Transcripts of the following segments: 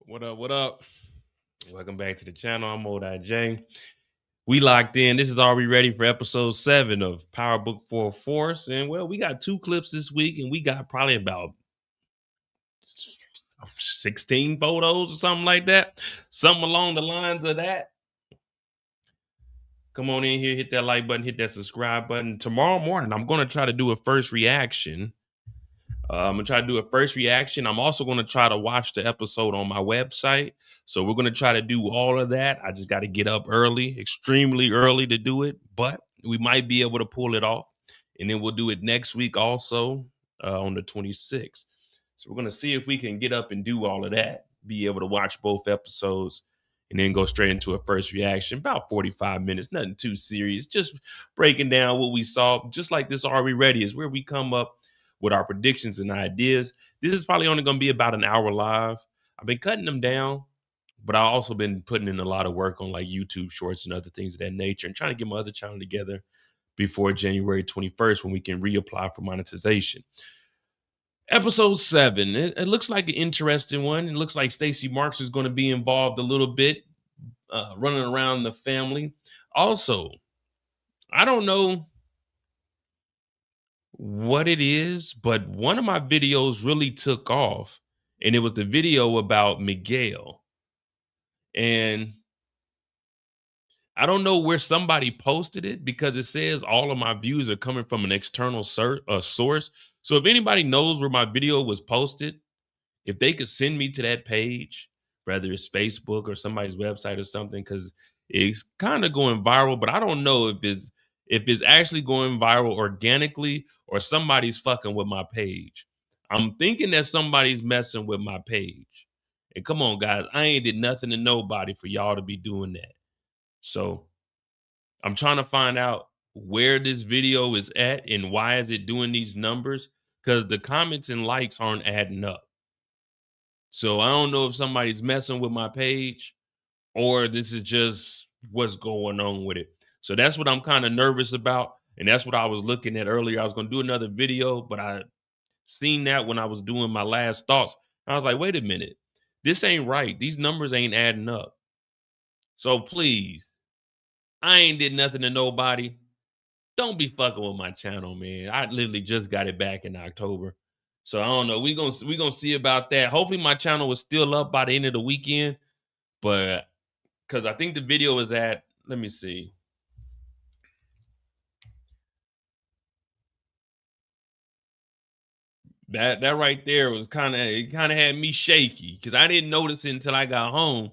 What up? What up? Welcome back to the channel. I'm Old IJ. We locked in. This is already ready for episode 7 of Power Book IV. And well, we got 2 clips this week, and we got probably about 16 photos or something like that. Something along the lines of that. Come on in here, hit that like button, hit that subscribe button. Tomorrow morning, I'm going to try to do a first reaction. I'm going to try to do a first reaction. I'm also going to try to watch the episode on my website. So we're going to try to do all of that. I just got to get up early, extremely early to do it. But we might be able to pull it off. And then we'll do it next week also on the 26th. So we're going to see if we can get up and do all of that. Be able to watch both episodes and then go straight into a first reaction. About 45 minutes. Nothing too serious. Just breaking down what we saw. Just like this Are We Ready is where we come up with our predictions and ideas. This is probably only going to be about an hour live. I've been cutting them down, but I've also been putting in a lot of work on like YouTube shorts and other things of that nature and trying to get my other channel together before January 21st when we can reapply for monetization. Episode 7, it looks like an interesting one. It looks like Stacy Marks is going to be involved a little bit, running around the family. Also, I don't know what it is, but one of my videos really took off, and it was the video about Miguel. And I don't know where somebody posted it because it says all of my views are coming from an external source. So if anybody knows where my video was posted, if they could send me to that page, whether it's Facebook or somebody's website or something, because it's kind of going viral, but I don't know if it's actually going viral organically or somebody's fucking with my page. I'm thinking that somebody's messing with my page. And come on, guys, I ain't did nothing to nobody for y'all to be doing that. So I'm trying to find out where this video is at and why is it doing these numbers, because the comments and likes aren't adding up. So I don't know if somebody's messing with my page or this is just what's going on with it. So that's what I'm kind of nervous about. And that's what I was looking at earlier. I was going to do another video, but I seen that when I was doing my last thoughts. I was like, wait a minute. This ain't right. These numbers ain't adding up. So please, I ain't did nothing to nobody. Don't be fucking with my channel, man. I literally just got it back in October. So I don't know. We gonna see about that. Hopefully my channel is still up by the end of the weekend. But because I think the video is at, let me see. That right there was kind of had me shaky because I didn't notice it until I got home.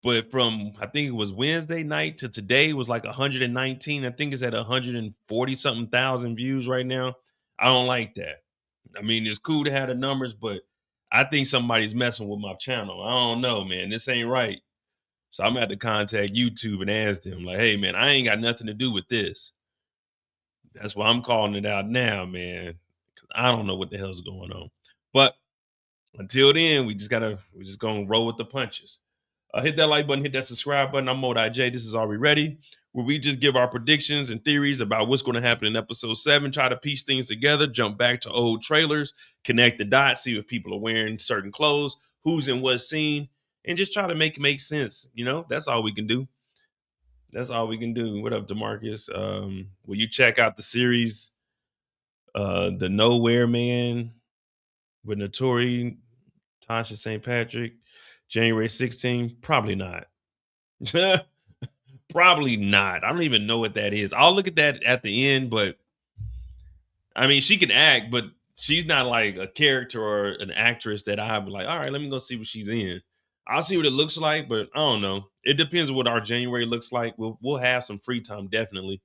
But from I think it was Wednesday night to today was like 119. I think it's at 140 something thousand views right now. I don't like that. I mean, it's cool to have the numbers, but I think somebody's messing with my channel. I don't know, man. This ain't right. So I'm gonna have to contact YouTube and ask them, like, hey, man, I ain't got nothing to do with this. That's why I'm calling it out now, man. 'Cause I don't know what the hell's going on. But until then, we just gonna roll with the punches. Hit that like button, hit that subscribe button. I'm Modi J. This is Are We Ready? Where we just give our predictions and theories about what's going to happen in episode 7, try to piece things together, jump back to old trailers, connect the dots, see if people are wearing certain clothes, who's in what scene, and just try to make it make sense. You know, that's all we can do. That's all we can do. What up, DeMarcus? Will you check out the series, The Nowhere Man with Notori, Tasha St. Patrick, January 16? Probably not. Probably not. I don't even know what that is. I'll look at that at the end, but I mean, she can act, but she's not like a character or an actress that I'm like, all right, let me go see what she's in. I'll see what it looks like, but I don't know. It depends on what our January looks like. We'll have some free time, definitely.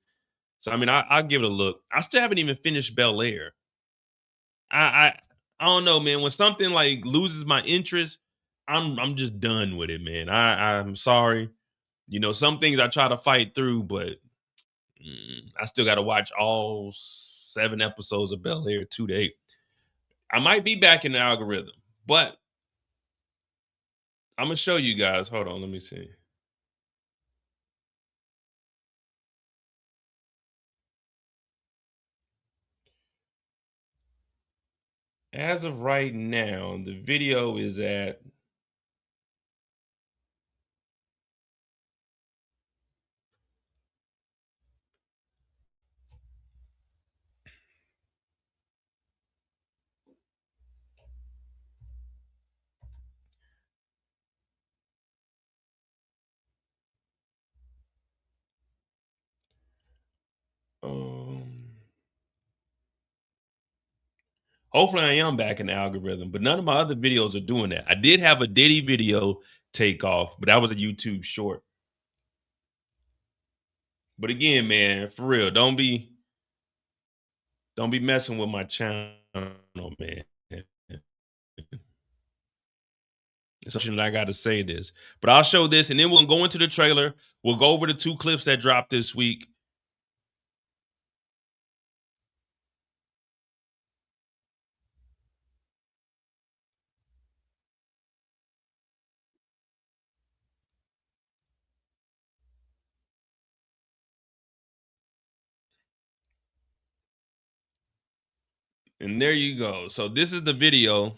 So I mean, I'll give it a look. I still haven't even finished Bel Air. I, I I don't know, man. When something like loses my interest, I'm just done with it, man. I'm sorry. You know, some things I try to fight through, but I still got to watch all 7 episodes of Bel Air today. I might be back in the algorithm, but I'm gonna show you guys. Hold on, let me see. As of right now, the video is at um hopefully I am back in the algorithm, but none of my other videos are doing that. I did have a Diddy video take off, but that was a YouTube short. But again, man, for real, don't be messing with my channel, man. Something I got to say this, but I'll show this, and then we'll go into the trailer. We'll go over the 2 clips that dropped this week. And there you go. So this is the video.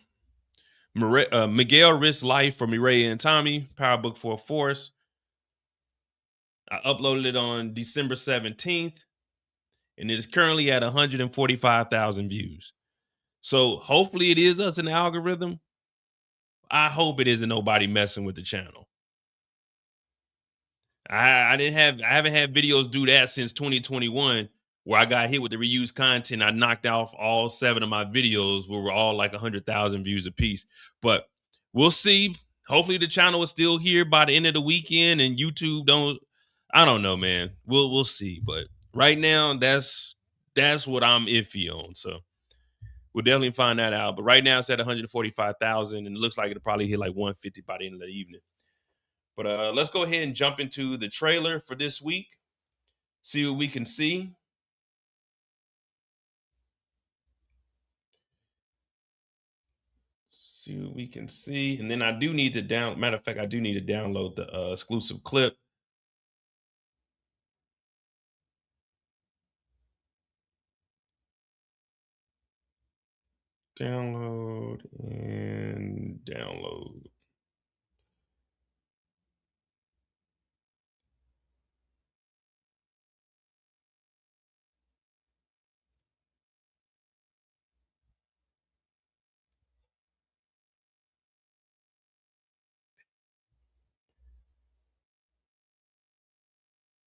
Miguel risks life for Mireya and Tommy. Power Book for a Force. I uploaded it on December 17th, and it is currently at 145,000 views. So hopefully it is us in the algorithm. I hope it isn't nobody messing with the channel. I haven't had videos do that since 2021, where I got hit with the reused content. I knocked off all 7 of my videos where we're all like 100,000 views apiece. But we'll see. Hopefully the channel is still here by the end of the weekend, and YouTube don't. I don't know, man. We'll see. But right now, that's what I'm iffy on. So we'll definitely find that out. But right now it's at 145,000, and it looks like it'll probably hit like 150 by the end of the evening. But let's go ahead and jump into the trailer for this week. See what we can see. See what we can see. And then I do need to matter of fact, I do need to download the exclusive clip. Download and download.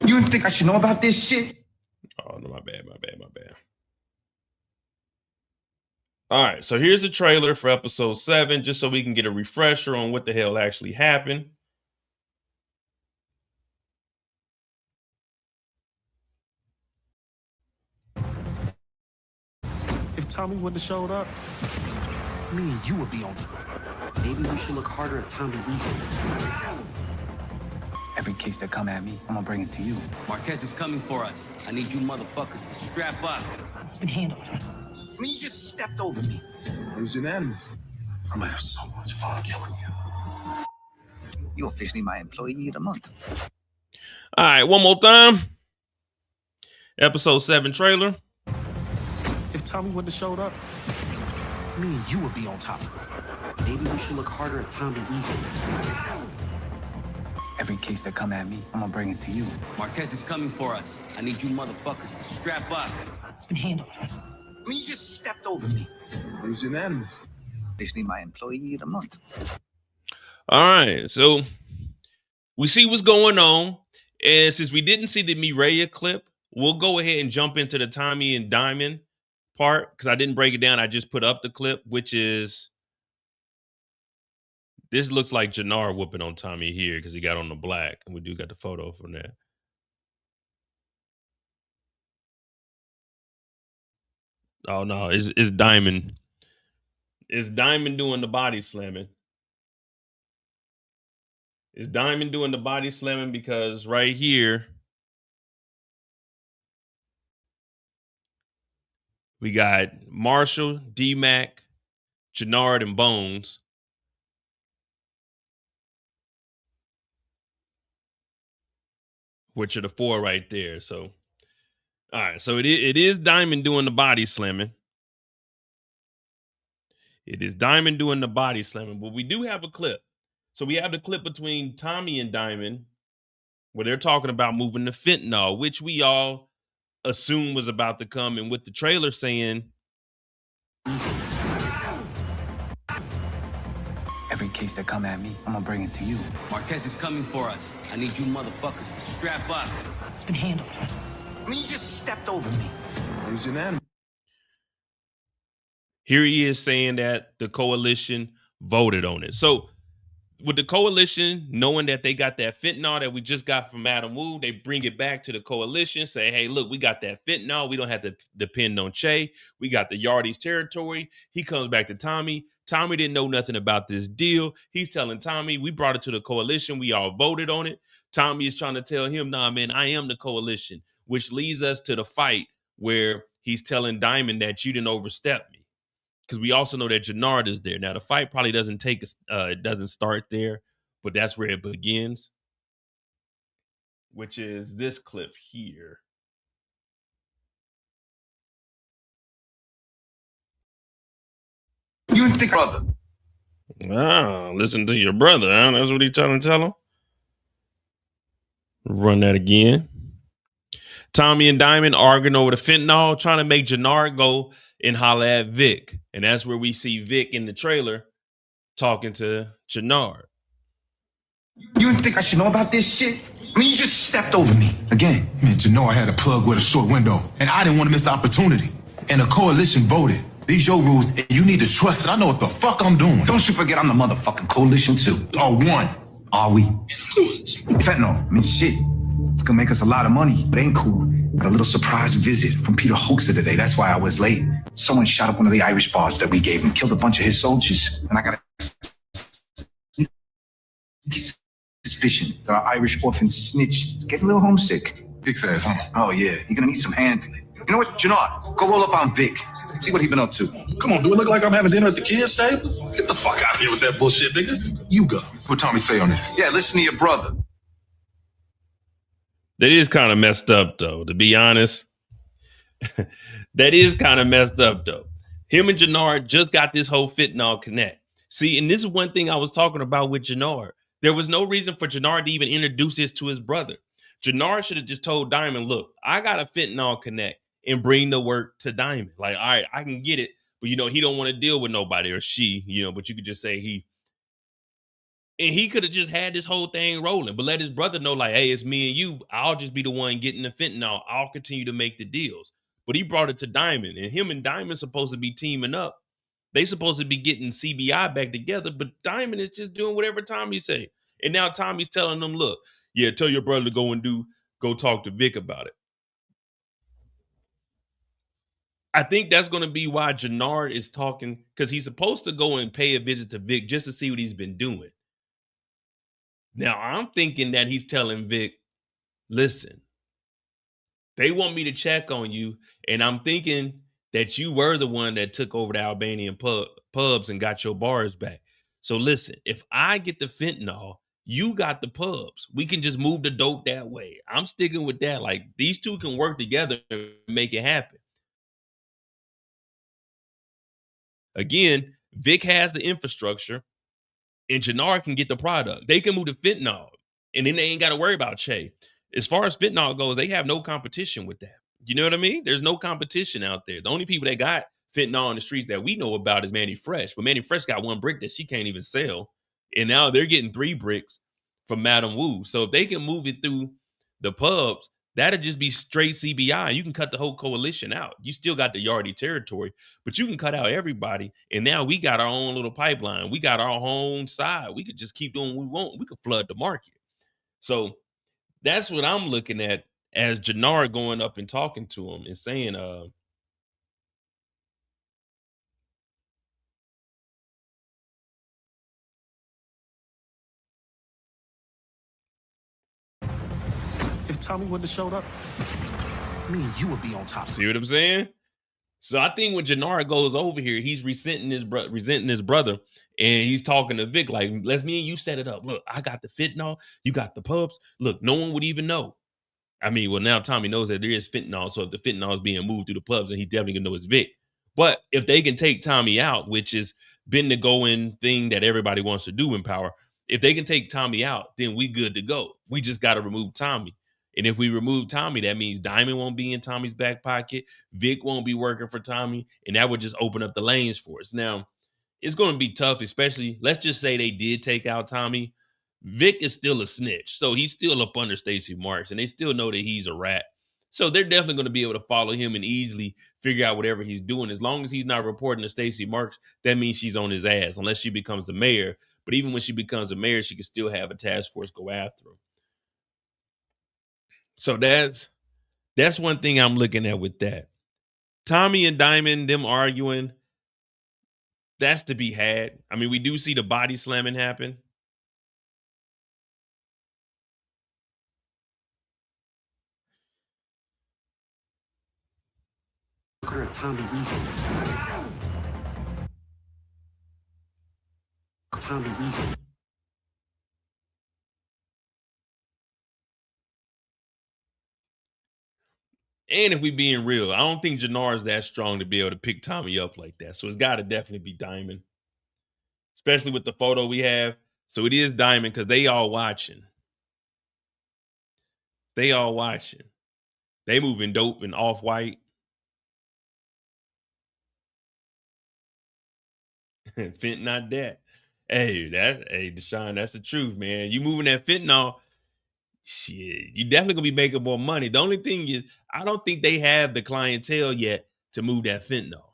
You think I should know about this shit? Oh, no, my bad. All right, so here's the trailer for episode 7, just so we can get a refresher on what the hell actually happened. If Tommy wouldn't have showed up, me and you would be on. Maybe we should look harder at Tommy Egan. Every case that come at me, I'm gonna bring it to you. Marquez is coming for us. I need you motherfuckers to strap up. It's been handled. I mean, you just stepped over me. It was unanimous. I'm gonna have so much fun killing you. You're officially my employee of the month. All right, one more time. Episode 7 trailer. If Tommy wouldn't have showed up, me and you would be on top. Maybe we should look harder at Tommy Egan. Every case that come at me, I'm gonna bring it to you. Marquez is coming for us. I need you motherfuckers to strap up. It's been handled. I mean, you just stepped over me. It was unanimous. Officially my employee of the month. All right, so we see what's going on. And since we didn't see the Mireya clip, we'll go ahead and jump into the Tommy and Diamond part because I didn't break it down. I just put up the clip, which is this looks like Jenard whooping on Tommy here because he got on the black, and we do got the photo from that. Oh no, it's Diamond. It's Diamond doing the body slamming. It's Diamond doing the body slamming because right here we got Marshall, D-Mac, Jenard, and Bones. Which are the 4 right there. So, all right. So it is Diamond doing the body slamming. It is Diamond doing the body slamming. But we do have a clip. So we have the clip between Tommy and Diamond where they're talking about moving the fentanyl, which we all assume was about to come. And with the trailer saying, Every case that come at me, I'm gonna bring it to you. Marquez is coming for us. I need you motherfuckers to strap up. It's been handled. I mean, you just stepped over me. It was unanimous. here he is saying that the coalition voted on it. So with the coalition knowing that they got that fentanyl that we just got from Madam Wu, they bring it back to the coalition, say, hey, look, we got that fentanyl. We don't have to depend on Che. We got the Yardies territory. He comes back to Tommy. Tommy didn't know nothing about this deal. He's telling Tommy, we brought it to the coalition. We all voted on it. Tommy is trying to tell him, nah, man, I am the coalition, which leads us to the fight where he's telling Diamond that you didn't overstep me. Because we also know that Jenard is there. Now, the fight probably doesn't it doesn't start there, but that's where it begins, which is this clip here. You think, brother? Ah, listen to your brother, huh? That's what he's trying to tell him. Run that again. Tommy and Diamond arguing over the fentanyl, trying to make Jenard go and holler at Vic. And that's where we see Vic in the trailer talking to Jenard. You think I should know about this shit? I mean, you just stepped over me again. Man, Jenard had a plug with a short window, and I didn't want to miss the opportunity. And the coalition voted. These your rules, and you need to trust it. I know what the fuck I'm doing. Don't you forget I'm the motherfucking coalition too. Or one. Are we? Fentanyl, I mean, shit. It's gonna make us a lot of money, but ain't cool. Got a little surprise visit from Peter Hoekstra today. That's why I was late. Someone shot up one of the Irish bars that we gave him, killed a bunch of his soldiers, and I got a suspicion that our Irish orphan snitch is getting a little homesick. Vic's ass, huh? Oh yeah, you're gonna need some handling. You know what, Jenard? Go roll up on Vic. See what he been up to. Come on, do it look like I'm having dinner at the kids' table? Get the fuck out of here with that bullshit, nigga. You go. What Tommy say on this? Yeah, listen to your brother. That is kind of messed up, though, to be honest. That is kind of messed up, though. Him and Jenard just got this whole fentanyl connect. See, and this is one thing I was talking about with Jenard. There was no reason for Jenard to even introduce this to his brother. Jenard should have just told Diamond, look, I got a fentanyl connect and bring the work to Diamond. Like, all right, I can get it, but, you know, he don't want to deal with nobody or she, you know, but you could just say he. And he could have just had this whole thing rolling, but let his brother know, like, hey, it's me and you. I'll just be the one getting the fentanyl. I'll continue to make the deals. But he brought it to Diamond, and him and Diamond supposed to be teaming up. They supposed to be getting CBI back together, but Diamond is just doing whatever Tommy say. And now Tommy's telling them, look, yeah, tell your brother to go talk to Vic about it. I think that's going to be why Jenard is talking, because he's supposed to go and pay a visit to Vic just to see what he's been doing. Now, I'm thinking that he's telling Vic, listen, they want me to check on you, and I'm thinking that you were the one that took over the Albanian pubs and got your bars back. So listen, if I get the fentanyl, you got the pubs. We can just move the dope that way. I'm sticking with that. Like, these two can work together and make it happen. Again, Vic has the infrastructure, and Jenard can get the product. They can move the fentanyl, and then they ain't got to worry about Che. As far as fentanyl goes, they have no competition with that. You know what I mean? There's no competition out there. The only people that got fentanyl in the streets that we know about is Manny Fresh. But Manny Fresh got one brick that she can't even sell. And now they're getting 3 bricks from Madam Wu. So if they can move it through the pubs, that'd just be straight CBI. You can cut the whole coalition out. You still got the Yardie territory, but you can cut out everybody. And now we got our own little pipeline. We got our own side. We could just keep doing what we want. We could flood the market. So that's what I'm looking at as Jenard going up and talking to him and saying, if Tommy wouldn't have showed up, me and you would be on top. See what I'm saying? So I think when Jenard goes over here, he's resenting his brother, and he's talking to Vic like, let's me and you set it up. Look, I got the fentanyl, you got the pubs. Look, no one would even know. I mean, well, now Tommy knows that there is fentanyl, so if the fentanyl is being moved through the pubs, then he definitely gonna know it's Vic. But if they can take Tommy out, which has been the going thing that everybody wants to do in power, if they can take Tommy out, then we good to go. We just got to remove Tommy. And if we remove Tommy, that means Diamond won't be in Tommy's back pocket. Vic won't be working for Tommy. And that would just open up the lanes for us. Now, it's going to be tough, especially, let's just say they did take out Tommy. Vic is still a snitch. So he's still up under Stacy Marks. And they still know that he's a rat. So they're definitely going to be able to follow him and easily figure out whatever he's doing. As long as he's not reporting to Stacy Marks, that means she's on his ass, unless she becomes the mayor. But even when she becomes a mayor, she can still have a task force go after him. So that's one thing I'm looking at with that. Tommy and Diamond, them arguing, that's to be had. I mean, we do see the body slamming happen. Tommy Egan. Tommy Egan. And if we being real, I don't think Jenard's that strong to be able to pick Tommy up like that. So it's got to definitely be Diamond, especially with the photo we have. So it is Diamond because they all watching. They all watching. They moving dope and off-white. Fent not that. Hey, Deshaun, that's the truth, man. You moving that fentanyl, shit, you definitely gonna be making more money. The only thing is, I don't think they have the clientele yet to move that fentanyl.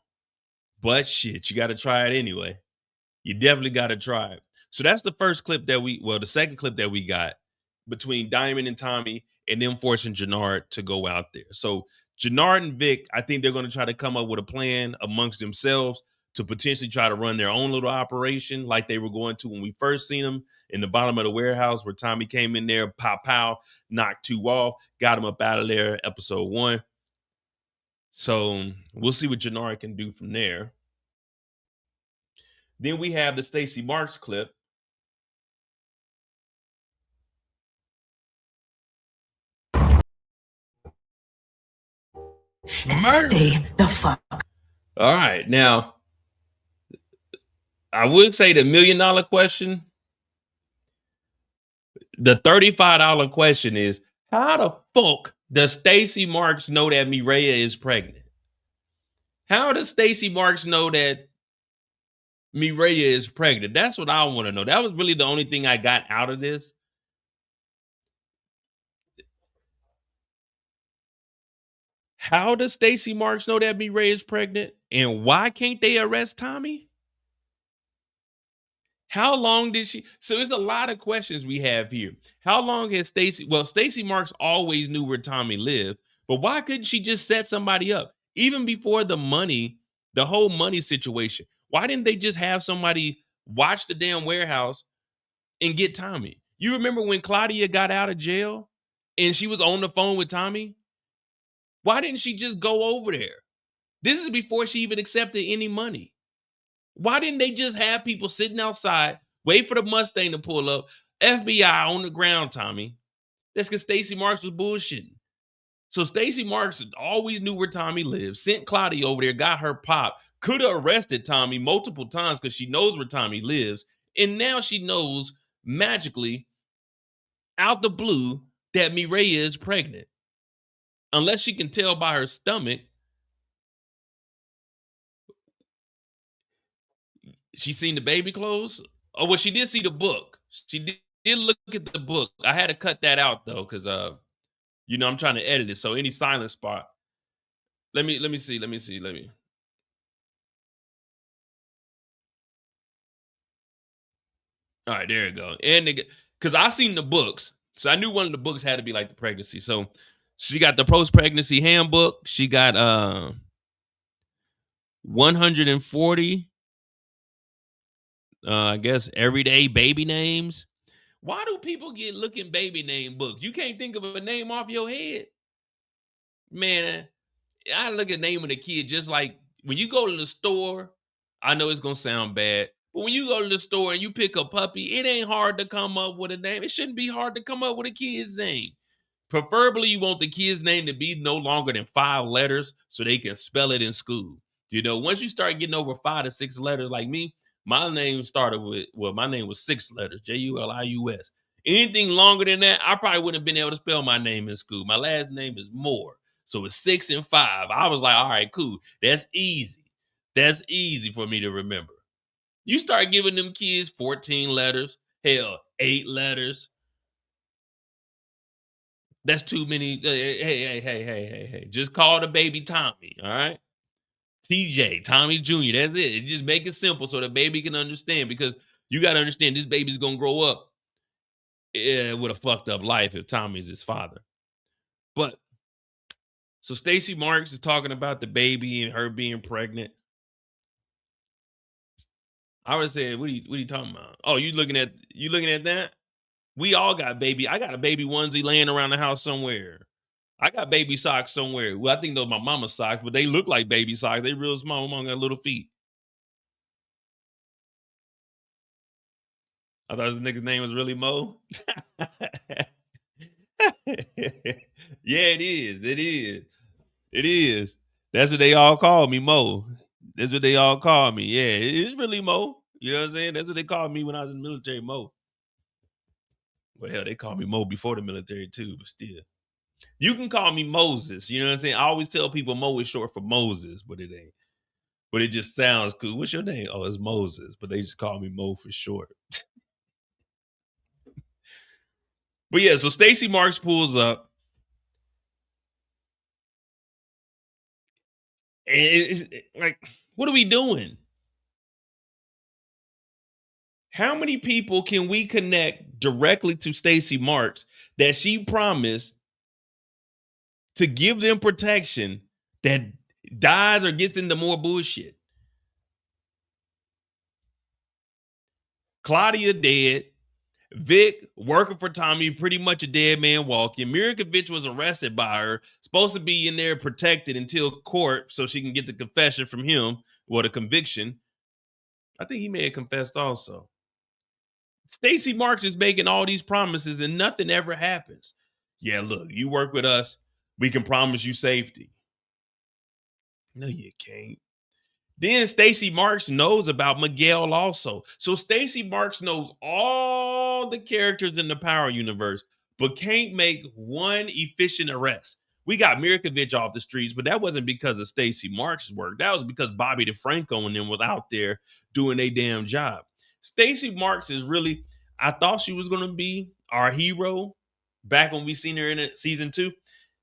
But shit, you got to try it anyway. You definitely got to try it. So that's the first clip that the second clip that we got between Diamond and Tommy, and them forcing Jenard to go out there. So Jenard and Vic, I think they're going to try to come up with a plan amongst themselves to potentially try to run their own little operation like they were going to when we first seen them in the bottom of the warehouse where Tommy came in there, pow, knocked 2 off, got him up out of there, episode 1. So we'll see what Jenard can do from there. Then we have the Stacy Marks clip. Stay the fuck. All right. Now, I would say the $1 million question. The $35 question is, how the fuck does Stacy Marks know that Mireya is pregnant? How does Stacy Marks know that Mireya is pregnant? That's what I want to know. That was really the only thing I got out of this. How does Stacy Marks know that Mireya is pregnant? And why can't they arrest Tommy? How long did she? So there's a lot of questions we have here. How long has Stacy? Well, Stacy Marks always knew where Tommy lived, but why couldn't she just set somebody up? even before the money, the whole money situation, why didn't they just have somebody watch the damn warehouse and get Tommy? You remember when Claudia got out of jail and she was on the phone with Tommy? Why didn't she just go over there? This is before she even accepted any money. Why didn't they just have people sitting outside, wait for the Mustang to pull up, FBI on the ground, Tommy? That's because Stacy Marks was bullshitting. So Stacy Marks always knew where Tommy lived, sent Claudia over there, got her pop, could have arrested Tommy multiple times because she knows where Tommy lives. And now she knows magically out the blue that Mireya is pregnant. Unless she can tell by her stomach. She seen the baby clothes? Oh, well, she did see the book. She did look at the book. I had to cut that out though, because you know, I'm trying to edit it. So any silent spot. Let me see. All right, there you go. And because I seen the books, so I knew one of the books had to be like the pregnancy. So she got the post-pregnancy handbook. She got 140, I guess, everyday baby names. Why do people get looking baby name books? You can't think of a name off your head? Man, I look at naming a kid just like when you go to the store. I know it's gonna sound bad, but when you go to the store and you pick a puppy, it ain't hard to come up with a name. It shouldn't be hard to come up with a kid's name. Preferably, you want the kid's name to be no longer than 5 letters so they can spell it in school. You know, once you start getting over 5 to 6 letters like me, my name started with, well, my name was 6 letters, Julius. Anything longer than that, I probably wouldn't have been able to spell my name in school. My last name is Moore. So it's 6 and 5. I was like, all right, cool. That's easy. That's easy for me to remember. You start giving them kids 14 letters, hell, 8 letters. That's too many. Hey. Just call the baby Tommy, all right? TJ, Tommy Jr., that's it. Just make it simple so the baby can understand, because you got to understand this baby's going to grow up with a fucked up life if Tommy's his father. But, so Stacy Marks is talking about the baby and her being pregnant. I would have said, what are you talking about? Oh, you looking at that? We all got baby. I got a baby onesie laying around the house somewhere. I got baby socks somewhere. Well, I think those are my mama's socks, but they look like baby socks. They real small. My mom got little feet. I thought this nigga's name was really Mo. Yeah, it is. That's what they all call me, Mo. That's what they all call me. Yeah, it's really Mo. You know what I'm saying? That's what they called me when I was in the military, Mo. Well, hell, they called me Mo before the military too, but still. You can call me Moses. You know what I'm saying? I always tell people Mo is short for Moses, but it ain't. But it just sounds cool. What's your name? Oh, it's Moses, but they just call me Mo for short. But yeah, so Stacy Marks pulls up. And it's like, what are we doing? How many people can we connect directly to Stacy Marks that she promised to give them protection that dies or gets into more bullshit? Claudia dead. Vic working for Tommy, pretty much a dead man walking. Mirkovic was arrested by her, supposed to be in there protected until court so she can get the confession from him, or the conviction. I think he may have confessed also. Stacy Marks is making all these promises and nothing ever happens. Yeah, look, you work with us, we can promise you safety. No, you can't. Then Stacy Marks knows about Miguel also. So Stacy Marks knows all the characters in the Power universe, but can't make one efficient arrest. We got Mirkovic off the streets, but that wasn't because of Stacy Marks' work. That was because Bobby DeFranco and them was out there doing their damn job. Stacy Marks is really, I thought she was going to be our hero back when we seen her in season 2.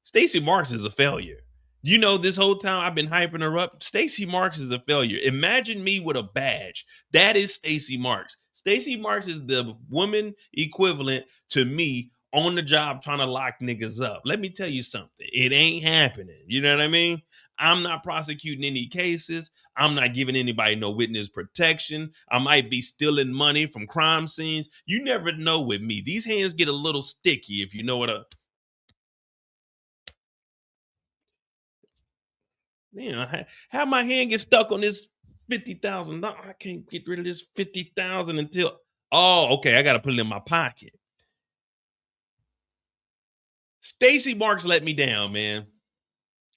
Stacy Marks is a failure. You know, this whole time I've been hyping her up. Stacy Marks is a failure. Imagine me with a badge. That is Stacy Marks. Stacy Marks is the woman equivalent to me on the job trying to lock niggas up. Let me tell you something. It ain't happening. You know what I mean? I'm not prosecuting any cases. I'm not giving anybody no witness protection. I might be stealing money from crime scenes. You never know with me. These hands get a little sticky, if you know what a... Man, how my hand get stuck on this $50,000? I can't get rid of this $50,000 until... Oh, okay. I got to put it in my pocket. Stacy Marks let me down, man.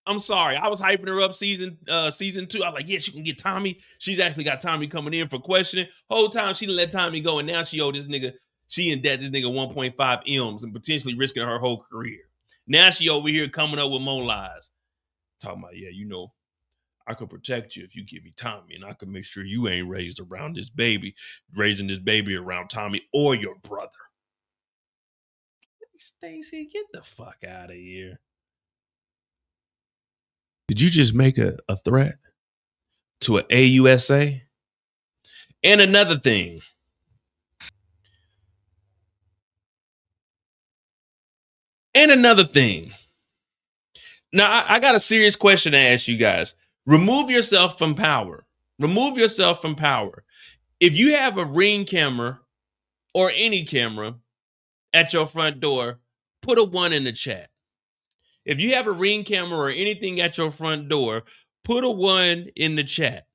I'm sorry. I was hyping her up season 2. I was like, yeah, she can get Tommy. She's actually got Tommy coming in for questioning. Whole time she didn't let Tommy go, and now she owed this nigga, she in debt this nigga 1.5 M's and potentially risking her whole career. Now she over here coming up with more lies. Talking about, yeah, you know, I could protect you if you give me Tommy, and I could make sure you ain't raised around this baby, raising this baby around Tommy or your brother. Stacy, get the fuck out of here. Did you just make a threat to an AUSA? And another thing. Now, I got a serious question to ask you guys. Remove yourself from power. Remove yourself from power. If you have a Ring camera or any camera at your front door, put a 1 in the chat. If you have a Ring camera or anything at your front door, put a 1 in the chat.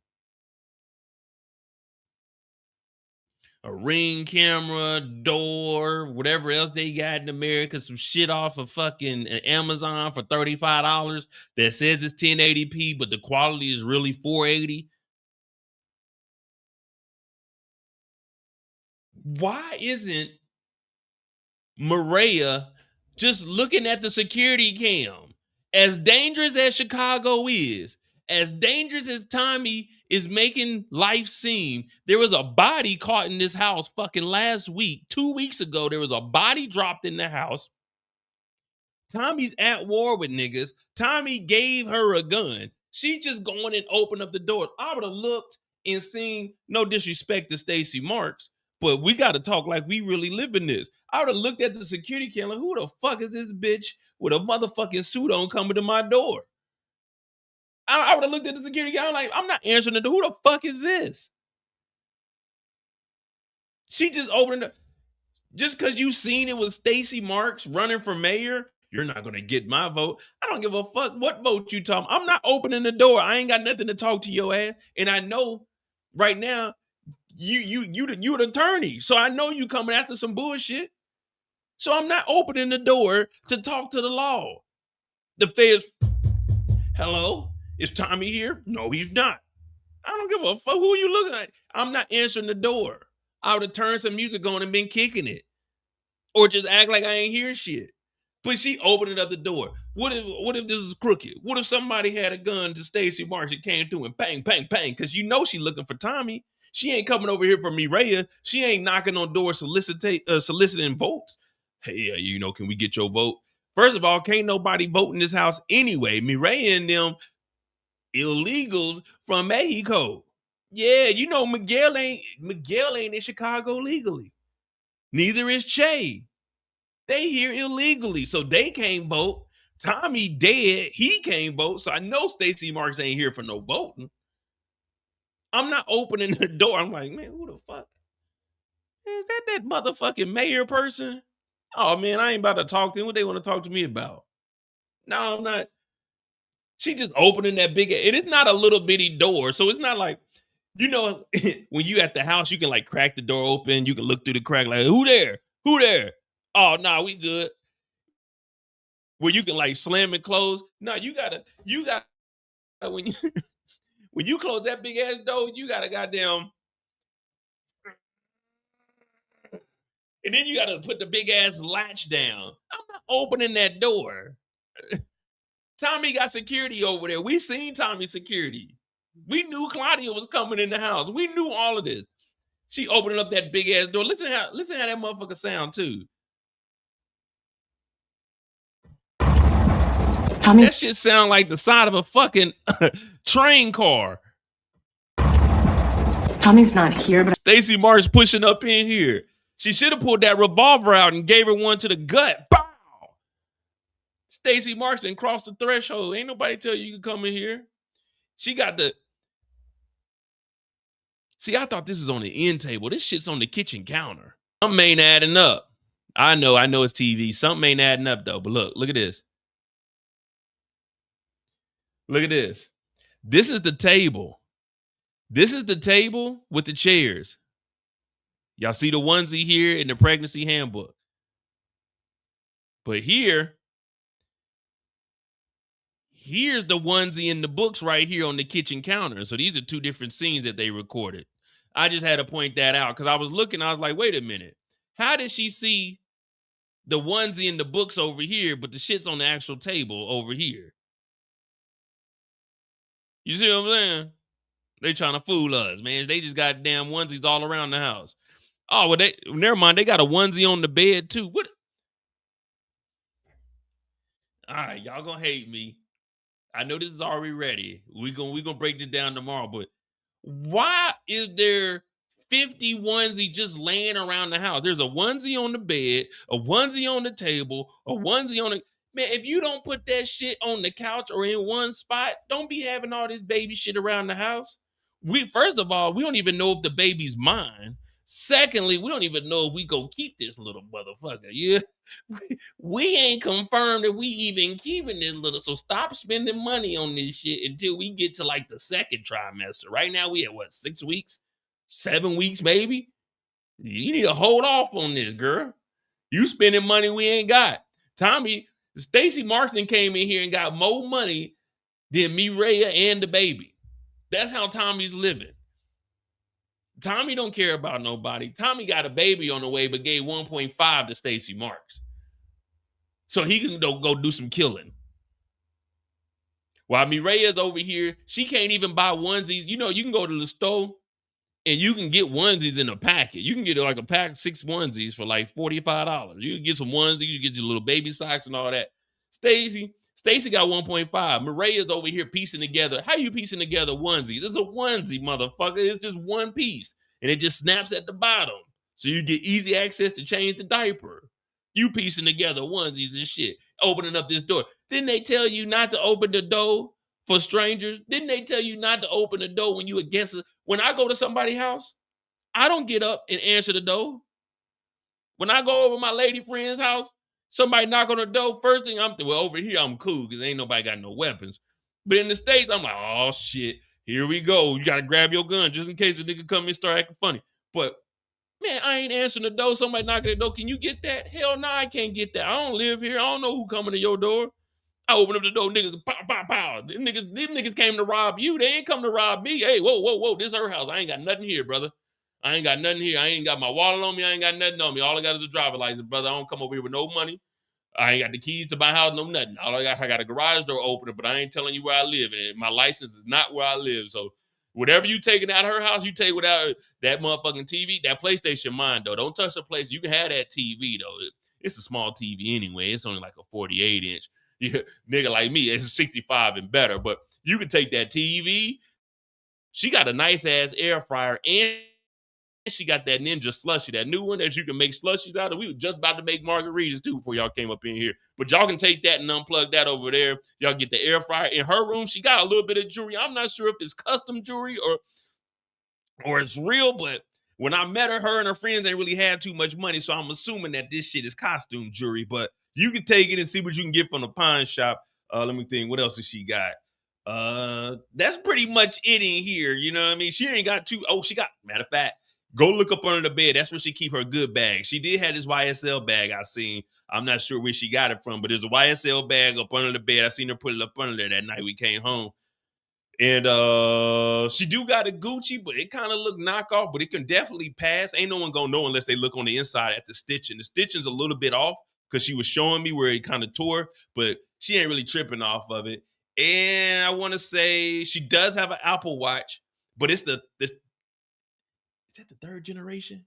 A Ring camera, door, whatever else they got in America, some shit off of fucking Amazon for $35 that says it's 1080p, but the quality is really 480. Why isn't Mireya just looking at the security cam? As dangerous as Chicago is, as dangerous as Tommy is making life seem, there was a body caught in this house fucking last week. 2 weeks ago, there was a body dropped in the house. Tommy's at war with niggas. Tommy gave her a gun. She just going and open up the door. I would have looked and seen, no disrespect to Stacy Marks, but we got to talk like we really live in this. I would have looked at the security camera. Who the fuck is this bitch with a motherfucking suit on coming to my door? I would have looked at the security camera like, I'm not answering the door. Who the fuck is this? She just opened it. Just because you seen it was Stacy Marks running for mayor, you're not going to get my vote. I don't give a fuck what vote you talking. I'm not opening the door. I ain't got nothing to talk to your ass. And I know right now, you an attorney. So I know you coming after some bullshit. So I'm not opening the door to talk to the law. The feds, hello? Is Tommy here? No, he's not. I don't give a fuck who you looking at. I'm not answering the door. I would have turned some music on and been kicking it. Or just act like I ain't hear shit. But she opened up the door. What if this is crooked? What if somebody had a gun to Stacy Marks and came through and bang, bang, bang? Because you know she looking for Tommy. She ain't coming over here for Mireya. She ain't knocking on doors soliciting votes. Hey, you know, can we get your vote? First of all, can't nobody vote in this house anyway. Mireya and them illegals from Mexico. Yeah, you know Miguel ain't in Chicago legally. Neither is Che. They here illegally, so they can't vote. Tommy dead, he can't vote. So I know Stacy Marks ain't here for no voting. I'm not opening the door. I'm like, man, who the fuck? Is that motherfucking mayor person? Oh man, I ain't about to talk to them. What they want to talk to me about? No, I'm not. She just opening that big, it is not a little bitty door. So it's not like, you know, when you at the house, you can like crack the door open. You can look through the crack like, who there? Who there? Oh, nah, we good. Where you can like slam and close. No, you gotta, when you close that big ass door, you gotta goddamn, and then you gotta put the big ass latch down. I'm not opening that door. Tommy got security over there. We seen Tommy's security. We knew Claudia was coming in the house. We knew all of this. She opening up that big ass door. Listen how that motherfucker sound too. Tommy. That shit sound like the side of a fucking train car. Tommy's not here, but Stacy Marks pushing up in here. She should have pulled that revolver out and gave her one to the gut. Bow! Stacy Marston crossed the threshold. Ain't nobody tell you can come in here. She got the... See, I thought this is on the end table. This shit's on the kitchen counter. Something ain't adding up. I know it's TV. Something ain't adding up, though. But look at this. Look at this. This is the table. This is the table with the chairs. Y'all see the onesie here in the pregnancy handbook. But here's the onesie in the books right here on the kitchen counter. So these are two different scenes that they recorded. I just had to point that out because I was looking. I was like, wait a minute. How did she see the onesie in the books over here, but the shit's on the actual table over here? You see what I'm saying? They trying to fool us, man. They just got damn onesies all around the house. Oh, well, never mind. They got a onesie on the bed, too. What? All right, y'all gonna hate me. I know this is already ready. We gonna break this down tomorrow, but why is there 50 onesie just laying around the house? There's a onesie on the bed, a onesie on the table, a onesie on the... Man, if you don't put that shit on the couch or in one spot, don't be having all this baby shit around the house. First of all, we don't even know if the baby's mine. Secondly, we don't even know if we gonna keep this little motherfucker. Yeah, we ain't confirmed that we even keeping this little. So stop spending money on this shit until we get to like the second trimester. Right now we at what, 6 weeks, 7 weeks maybe. You need to hold off on this, girl. You spending money we ain't got. Stacy Marston came in here and got more money than Mireya and the baby. That's how Tommy's living. Tommy don't care about nobody. Tommy got a baby on the way, but gave 1.5 to Stacy Marks. So he can go do some killing. While Mireya's over here, she can't even buy onesies. You know, you can go to the store and you can get onesies in a packet. You can get like a pack of 6 onesies for like $45. You can get some onesies, you get your little baby socks and all that. Stacy got 1.5. Mireya's over here piecing together. How you piecing together onesies? It's a onesie, motherfucker. It's just one piece. And it just snaps at the bottom. So you get easy access to change the diaper. You piecing together onesies and shit. Opening up this door. Didn't they tell you not to open the door for strangers? Didn't they tell you not to open the door when you a guest? When I go to somebody's house, I don't get up and answer the door. When I go over my lady friend's house, somebody knock on the door, first thing over here, I'm cool because ain't nobody got no weapons. But in the States, I'm like, oh, shit, here we go. You got to grab your gun just in case the nigga come and start acting funny. But, man, I ain't answering the door. Somebody knocking the door. Can you get that? Hell no, I can't get that. I don't live here. I don't know who coming to your door. I open up the door, niggas, pow, pow, pow. Them niggas came to rob you. They ain't come to rob me. Hey, whoa. This her house. I ain't got nothing here, brother. I ain't got nothing here. I ain't got my wallet on me. I ain't got nothing on me. All I got is a driver's license, brother. I don't come over here with no money. I ain't got the keys to my house, no nothing. All I got a garage door opener, but I ain't telling you where I live. And my license is not where I live. So whatever you taking out of her house, you take without that motherfucking TV. That PlayStation mine, though. Don't touch the place. You can have that TV, though. It's a small TV anyway. It's only like a 48-inch. Yeah, nigga like me, it's a 65 and better. But you can take that TV. She got a nice-ass air fryer, and she got that Ninja slushy, that new one that you can make slushies out of. We were just about to make margaritas, too, before y'all came up in here. But y'all can take that and unplug that over there. Y'all get the air fryer. In her room, she got a little bit of jewelry. I'm not sure if it's custom jewelry or it's real, but when I met her and her friends ain't really had too much money, so I'm assuming that this shit is costume jewelry. But you can take it and see what you can get from the pawn shop. Let me think. What else has she got? That's pretty much it in here. You know what I mean? She ain't got too. Oh, she got, matter of fact, go look up under the bed. That's where she keep her good bag. She did have this YSL bag I seen. I'm not sure where she got it from, but there's a YSL bag up under the bed. I seen her put it up under there that night we came home. And she do got a Gucci, but it kind of look knockoff, but it can definitely pass. Ain't no one gonna know unless they look on the inside at the stitching. The stitching's a little bit off because she was showing me where it kind of tore, but she ain't really tripping off of it. And I want to say she does have an Apple Watch, but is that the third generation?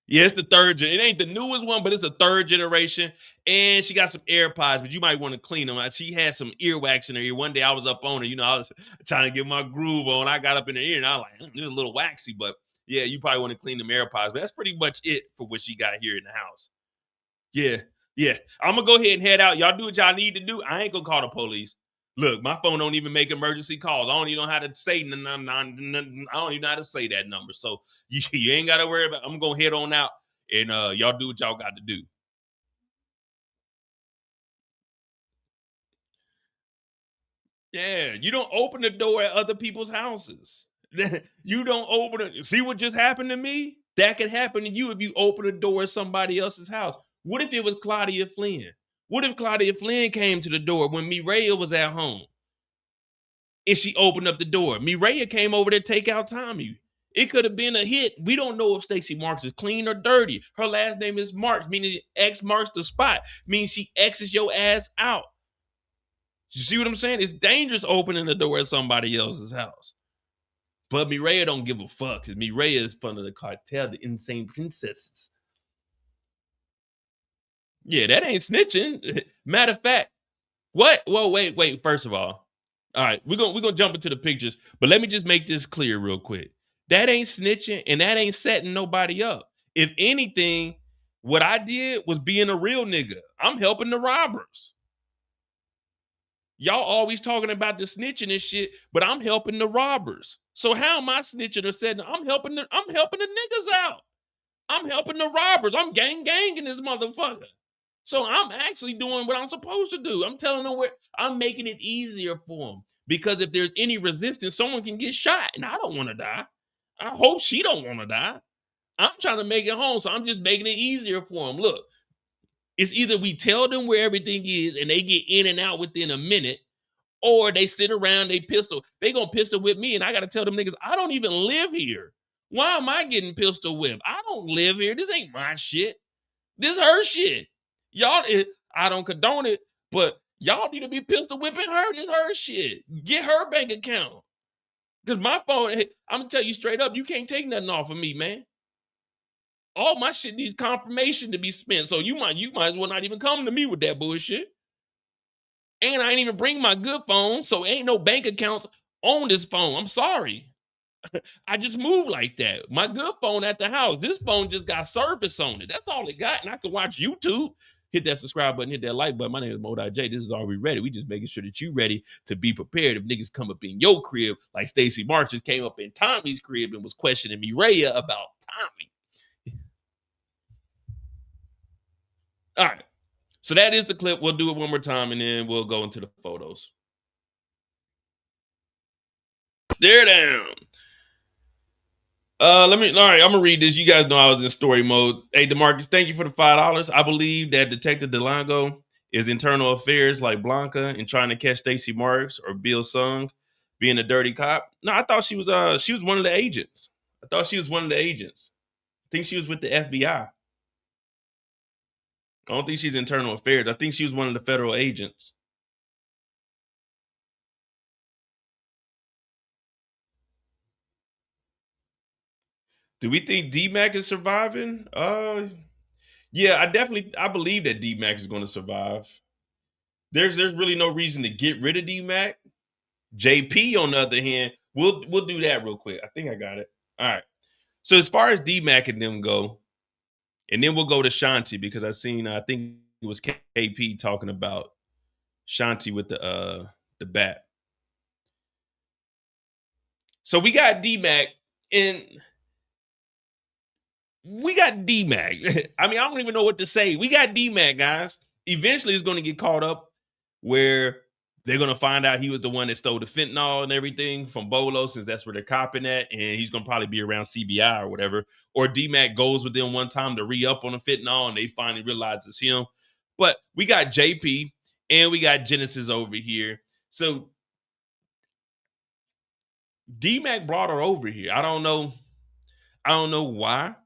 Yeah, it's the third. It ain't the newest one, but it's a third generation. And she got some AirPods, but you might want to clean them. She had some earwax in her ear. One day I was up on her. You know, I was trying to get my groove on. I got up in her ear and I was like, it's a little waxy, but Yeah, you probably want to clean the AirPods, but that's pretty much it for what she got here in the house. Yeah. I'm gonna go ahead and head out. Y'all do what y'all need to do. I ain't gonna call the police. Look, my phone don't even make emergency calls. I don't even know how to say I don't even know how to say that number. So you ain't gotta worry about. I'm gonna head on out and y'all do what y'all got to do. Yeah, you don't open the door at other people's houses. You don't open it. See what just happened to me? That could happen to you if you open the door at somebody else's house. What if it was Claudia Flynn? What if Claudia Flynn came to the door when Mireya was at home? And she opened up the door. Mireya came over to take out Tommy. It could have been a hit. We don't know if Stacy Marks is clean or dirty. Her last name is Marks, meaning X marks the spot. Means she X's your ass out. You see what I'm saying? It's dangerous opening the door at somebody else's house. But Mireya don't give a fuck because Mireya is from the cartel, the insane princesses. Yeah, that ain't snitching. Matter of fact, what? Well, wait. First of all right, we're gonna jump into the pictures, but let me just make this clear real quick. That ain't snitching and that ain't setting nobody up. If anything, what I did was being a real nigga. I'm helping the robbers. Y'all always talking about the snitching and shit, but I'm helping the robbers. So how am I snitching or setting? I'm helping the niggas out. I'm helping the robbers. I'm ganging this motherfucker. So I'm actually doing what I'm supposed to do. I'm telling them where I'm making it easier for them. Because if there's any resistance, someone can get shot. And I don't want to die. I hope she don't want to die. I'm trying to make it home. So I'm just making it easier for them. Look, it's either we tell them where everything is and they get in and out within a minute, or they sit around, they gonna pistol whip me, and I gotta tell them niggas, I don't even live here. Why am I getting pistol whipped? I don't live here. This ain't my shit. This her shit. Y'all, I don't condone it, but y'all need to be pistol whipping her. This her shit. Get her bank account. Because my phone, I'm gonna tell you straight up, you can't take nothing off of me, man. All my shit needs confirmation to be spent. So you might as well not even come to me with that bullshit. And I ain't even bring my good phone, so ain't no bank accounts on this phone. I'm sorry. I just moved like that. My good phone at the house. This phone just got service on it. That's all it got. And I can watch YouTube. Hit that subscribe button, hit that like button. My name is Mo.J. This is Are We Ready? We just making sure that you ready to be prepared if niggas come up in your crib, like Stacy Marks just came up in Tommy's crib and was questioning Mireya about Tommy. All right. So that is the clip. We'll do it one more time and then we'll go into the photos. Stare down. All right, I'm gonna read this. You guys know I was in story mode. Hey, DeMarcus, thank you for the $5. I believe that Detective DeLongo is internal affairs like Blanca and trying to catch Stacy Marks or Bill Sung being a dirty cop. No, I thought she was one of the agents. I think she was with the FBI. I don't think she's internal affairs. I think she was one of the federal agents. Do we think D-Mac is surviving? Yeah, I believe that D-Mac is going to survive. There's really no reason to get rid of D-Mac. JP, on the other hand, we'll do that real quick. I think I got it. All right. So as far as D-Mac and them go, and then we'll go to Shanti because I think it was KP talking about Shanti with the bat. So we got D-Mac and we got D-Mac. I mean, I don't even know what to say. We got D-Mac, guys. Eventually, it's going to get caught up where they're going to find out he was the one that stole the fentanyl and everything from Bolo, since that's where they're copping at, and he's going to probably be around CBI or whatever. Or D-Mac goes with them one time to re-up on the fentanyl, and they finally realize it's him. But we got JP, and we got Genesis over here. So D-Mac brought her over here. I don't know why.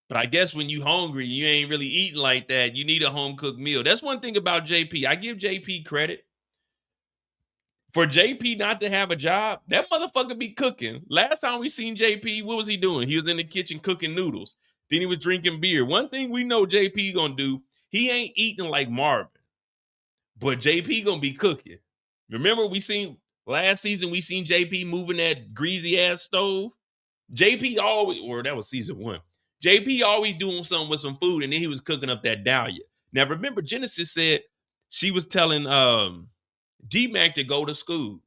But I guess when you hungry, you ain't really eating like that. You need a home-cooked meal. That's one thing about JP. I give JP credit. For JP not to have a job, that motherfucker be cooking. Last time we seen JP, what was he doing? He was in the kitchen cooking noodles. Then he was drinking beer. One thing we know JP gonna do, he ain't eating like Marvin. But JP gonna be cooking. Remember last season we seen JP moving that greasy-ass stove? JP always, or that was season 1. JP always doing something with some food, and then he was cooking up that dahlia. Now remember, Genesis said she was telling D-Mac to go to school.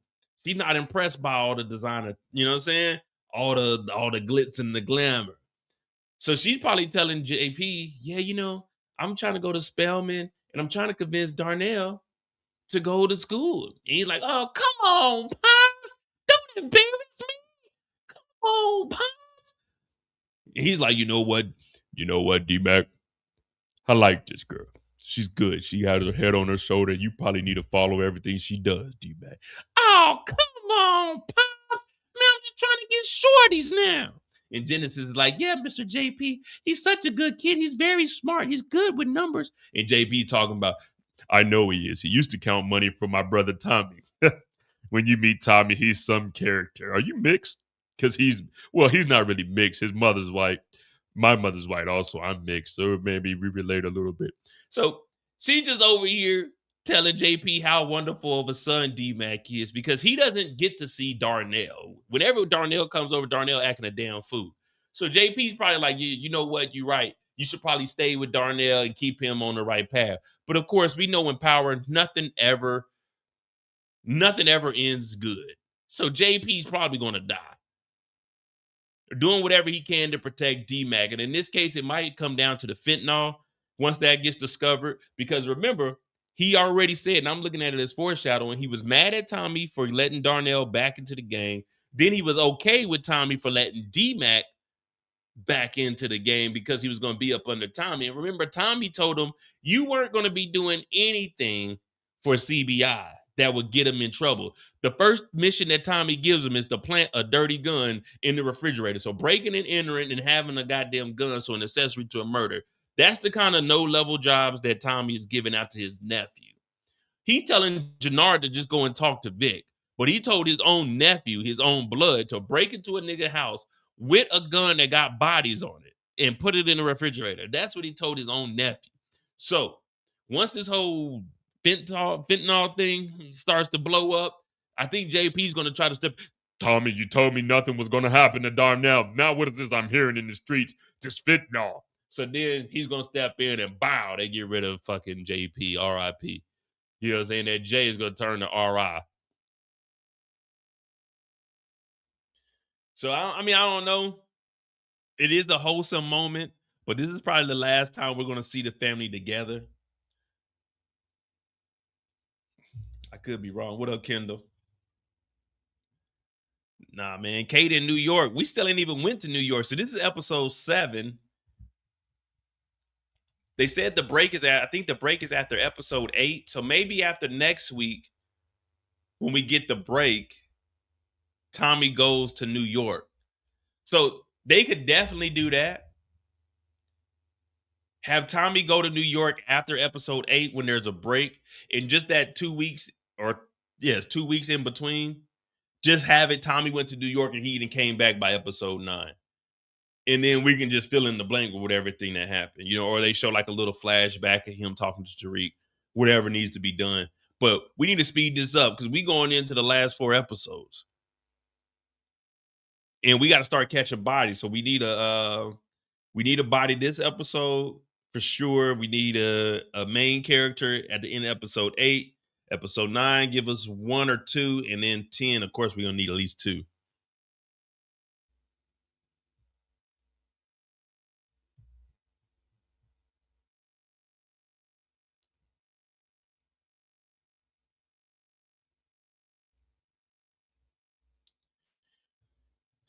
She's not impressed by all the designer, you know what I'm saying? All the glitz and the glamour. So she's probably telling JP, yeah, I'm trying to go to Spelman and I'm trying to convince Darnell to go to school. And he's like, oh, come on, Pops. Don't embarrass me. Come on, Pops. And he's like, you know what, D-Mac? I like this girl. She's good. She has her head on her shoulder. You probably need to follow everything she does, D-Mac. Oh, come on, Pops. Man, I'm just trying to get shorties now. And Genesis is like, yeah, Mr. JP, he's such a good kid. He's very smart. He's good with numbers. And JP talking about, I know he is. He used to count money for my brother Tommy. When you meet Tommy, he's some character. Are you mixed? Because he's not really mixed. His mother's white. My mother's white also. I'm mixed. So maybe we relate a little bit. So she's just over here telling JP how wonderful of a son D-Mac is because he doesn't get to see Darnell. Whenever Darnell comes over, Darnell acting a damn fool. So JP's probably like, you know what? You're right. You should probably stay with Darnell and keep him on the right path. But of course, we know in power, nothing ever ends good. So JP's probably going to die. Doing whatever he can to protect D-Mac. And in this case, it might come down to the fentanyl once that gets discovered. Because remember, he already said, and I'm looking at it as foreshadowing, he was mad at Tommy for letting Darnell back into the game. Then he was okay with Tommy for letting D-Mac back into the game because he was going to be up under Tommy. And remember, Tommy told him, you weren't going to be doing anything for CBI that would get him in trouble. The first mission that Tommy gives him is to plant a dirty gun in the refrigerator. So breaking and entering and having a goddamn gun, so an accessory to a murder. That's the kind of no-level jobs that Tommy is giving out to his nephew. He's telling Jenard to just go and talk to Vic. But he told his own nephew, his own blood, to break into a nigga house with a gun that got bodies on it and put it in the refrigerator. That's what he told his own nephew. So once this whole fentanyl thing starts to blow up, I think JP's going to try to step. Tommy, you told me nothing was going to happen to Darnell. Now what is this I'm hearing in the streets? Just fentanyl. So then he's going to step in and bow. They get rid of fucking JP, RIP. You know what I'm saying? That J is going to turn to RI. So, I don't know. It is a wholesome moment, but this is probably the last time we're going to see the family together. I could be wrong. What up, Kendall? Nah, man. Kate in New York. We still ain't even went to New York. So this is episode 7. They said I think the break is after episode 8. So maybe after next week, when we get the break, Tommy goes to New York. So they could definitely do that. Have Tommy go to New York after episode 8 when there's a break. And just that 2 weeks, it's 2 weeks in between. Just have it. Tommy went to New York and he even came back by episode 9. And then we can just fill in the blank with everything that happened, or they show like a little flashback of him talking to Tariq, whatever needs to be done. But we need to speed this up because we going into the last 4 episodes. And we got to start catching bodies. So we need a body this episode for sure. We need a main character at the end of episode 8. Episode 9, give us 1 or 2. And then 10, of course, we're going to need at least 2.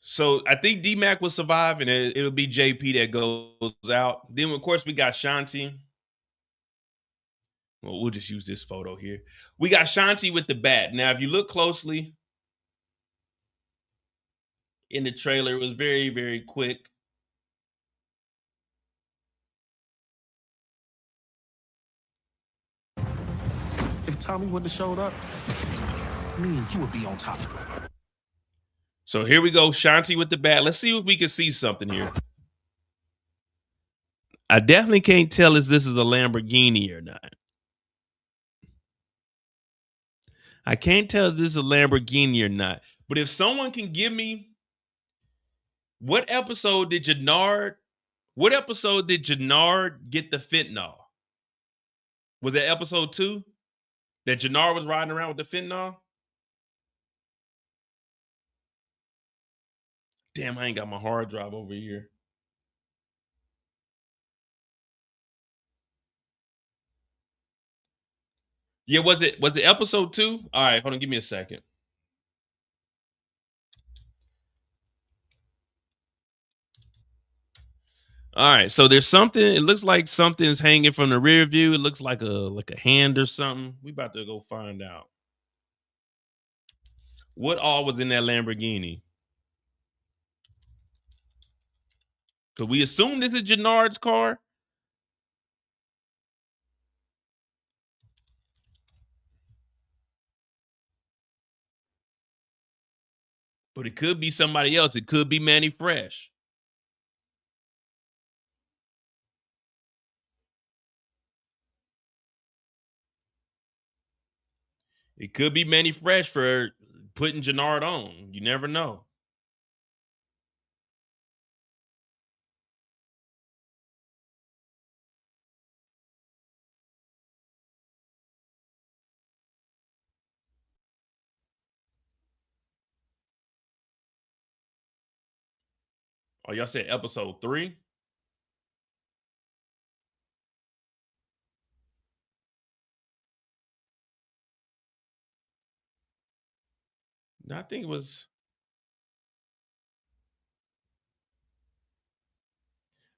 So I think D-Mac will survive, and it'll be JP that goes out. Then, of course, we got Shanti. Well, we'll just use this photo here. We got Shanti with the bat. Now, if you look closely in the trailer, it was very, very quick. If Tommy wouldn't have showed up, me and you would be on top. So here we go, Shanti with the bat. Let's see if we can see something here. I definitely can't tell if this is a Lamborghini or not. I can't tell if this is a Lamborghini or not. But if someone can give me What episode did Jenard get the fentanyl? Was it episode 2 that Jenard was riding around with the fentanyl? Damn, I ain't got my hard drive over here. Yeah, was it episode 2? All right, hold on, give me a second. All right, so there's something. It looks like something's hanging from the rear view. It looks like a hand or something. We about to go find out. What all was in that Lamborghini? Because we assume this is Jenard's car. But it could be somebody else. It could be Manny Fresh. It could be Manny Fresh for putting Jenard on. You never know. Oh, y'all said episode 3? I think it was.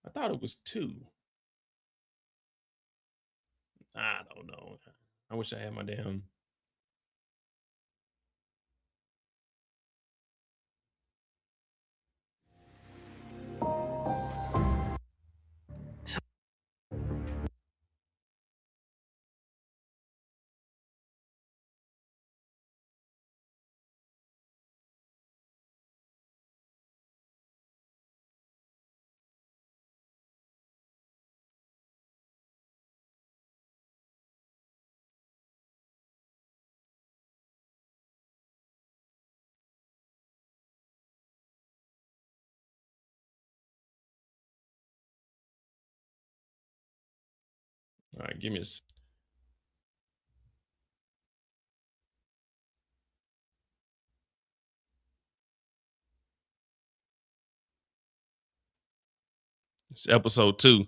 I thought it was 2. I don't know. I wish I had my damn. All right, give me a. It's episode 2.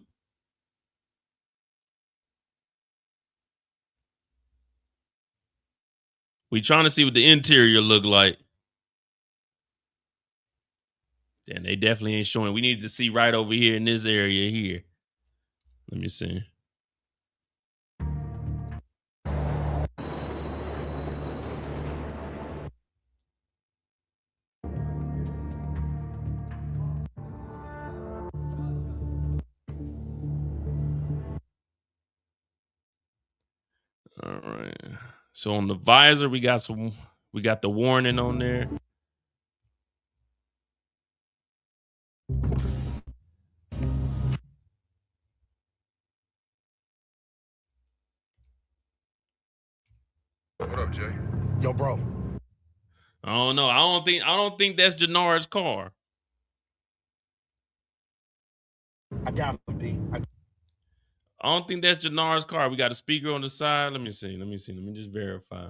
We trying to see what the interior look like. And they definitely ain't showing. We need to see right over here in this area here. Let me see. All right. So on the visor, we got the warning on there. What up, Jay? Yo, bro. I don't know. I don't think that's Jenard's car. I got him, D. I don't think that's Jenard's car. We got a speaker on the side. Let me see. Let me just verify.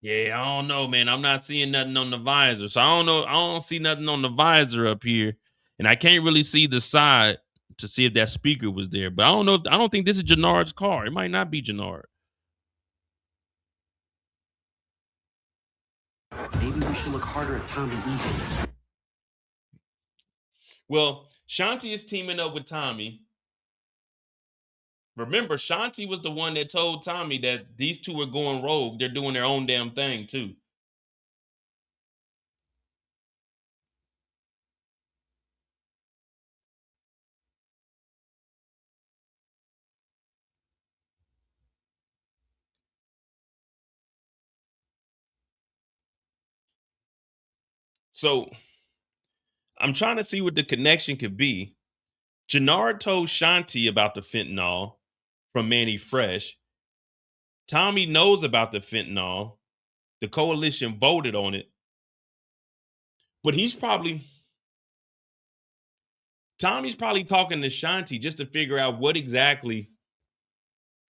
Yeah, I don't know, man. I'm not seeing nothing on the visor. So I don't know. I don't see nothing on the visor up here. And I can't really see the side to see if that speaker was there. But I don't know. I don't think this is Jenard's car. It might not be Jenard. Maybe we should look harder at Tommy Egan. Well, Shanti is teaming up with Tommy. Remember, Shanti was the one that told Tommy that these two are going rogue. They're doing their own damn thing, too. So I'm trying to see what the connection could be. Jenard told Shanti about the fentanyl from Manny Fresh. Tommy knows about the fentanyl. The coalition voted on it. But Tommy's probably talking to Shanti just to figure out what exactly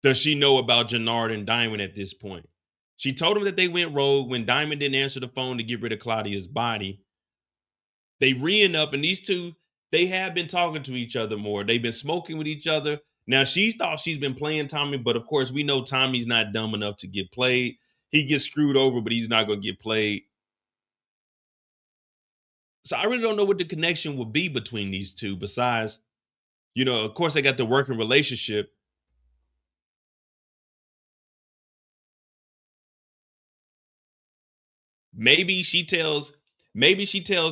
does she know about Jenard and Diamond at this point. She told him that they went rogue when Diamond didn't answer the phone to get rid of Claudia's body. They re-ing up, and these two, they have been talking to each other more. They've been smoking with each other. Now, she's thought she's been playing Tommy, but of course, we know Tommy's not dumb enough to get played. He gets screwed over, but he's not going to get played. So I really don't know what the connection would be between these two besides, of course, they got the working relationship. Maybe she tells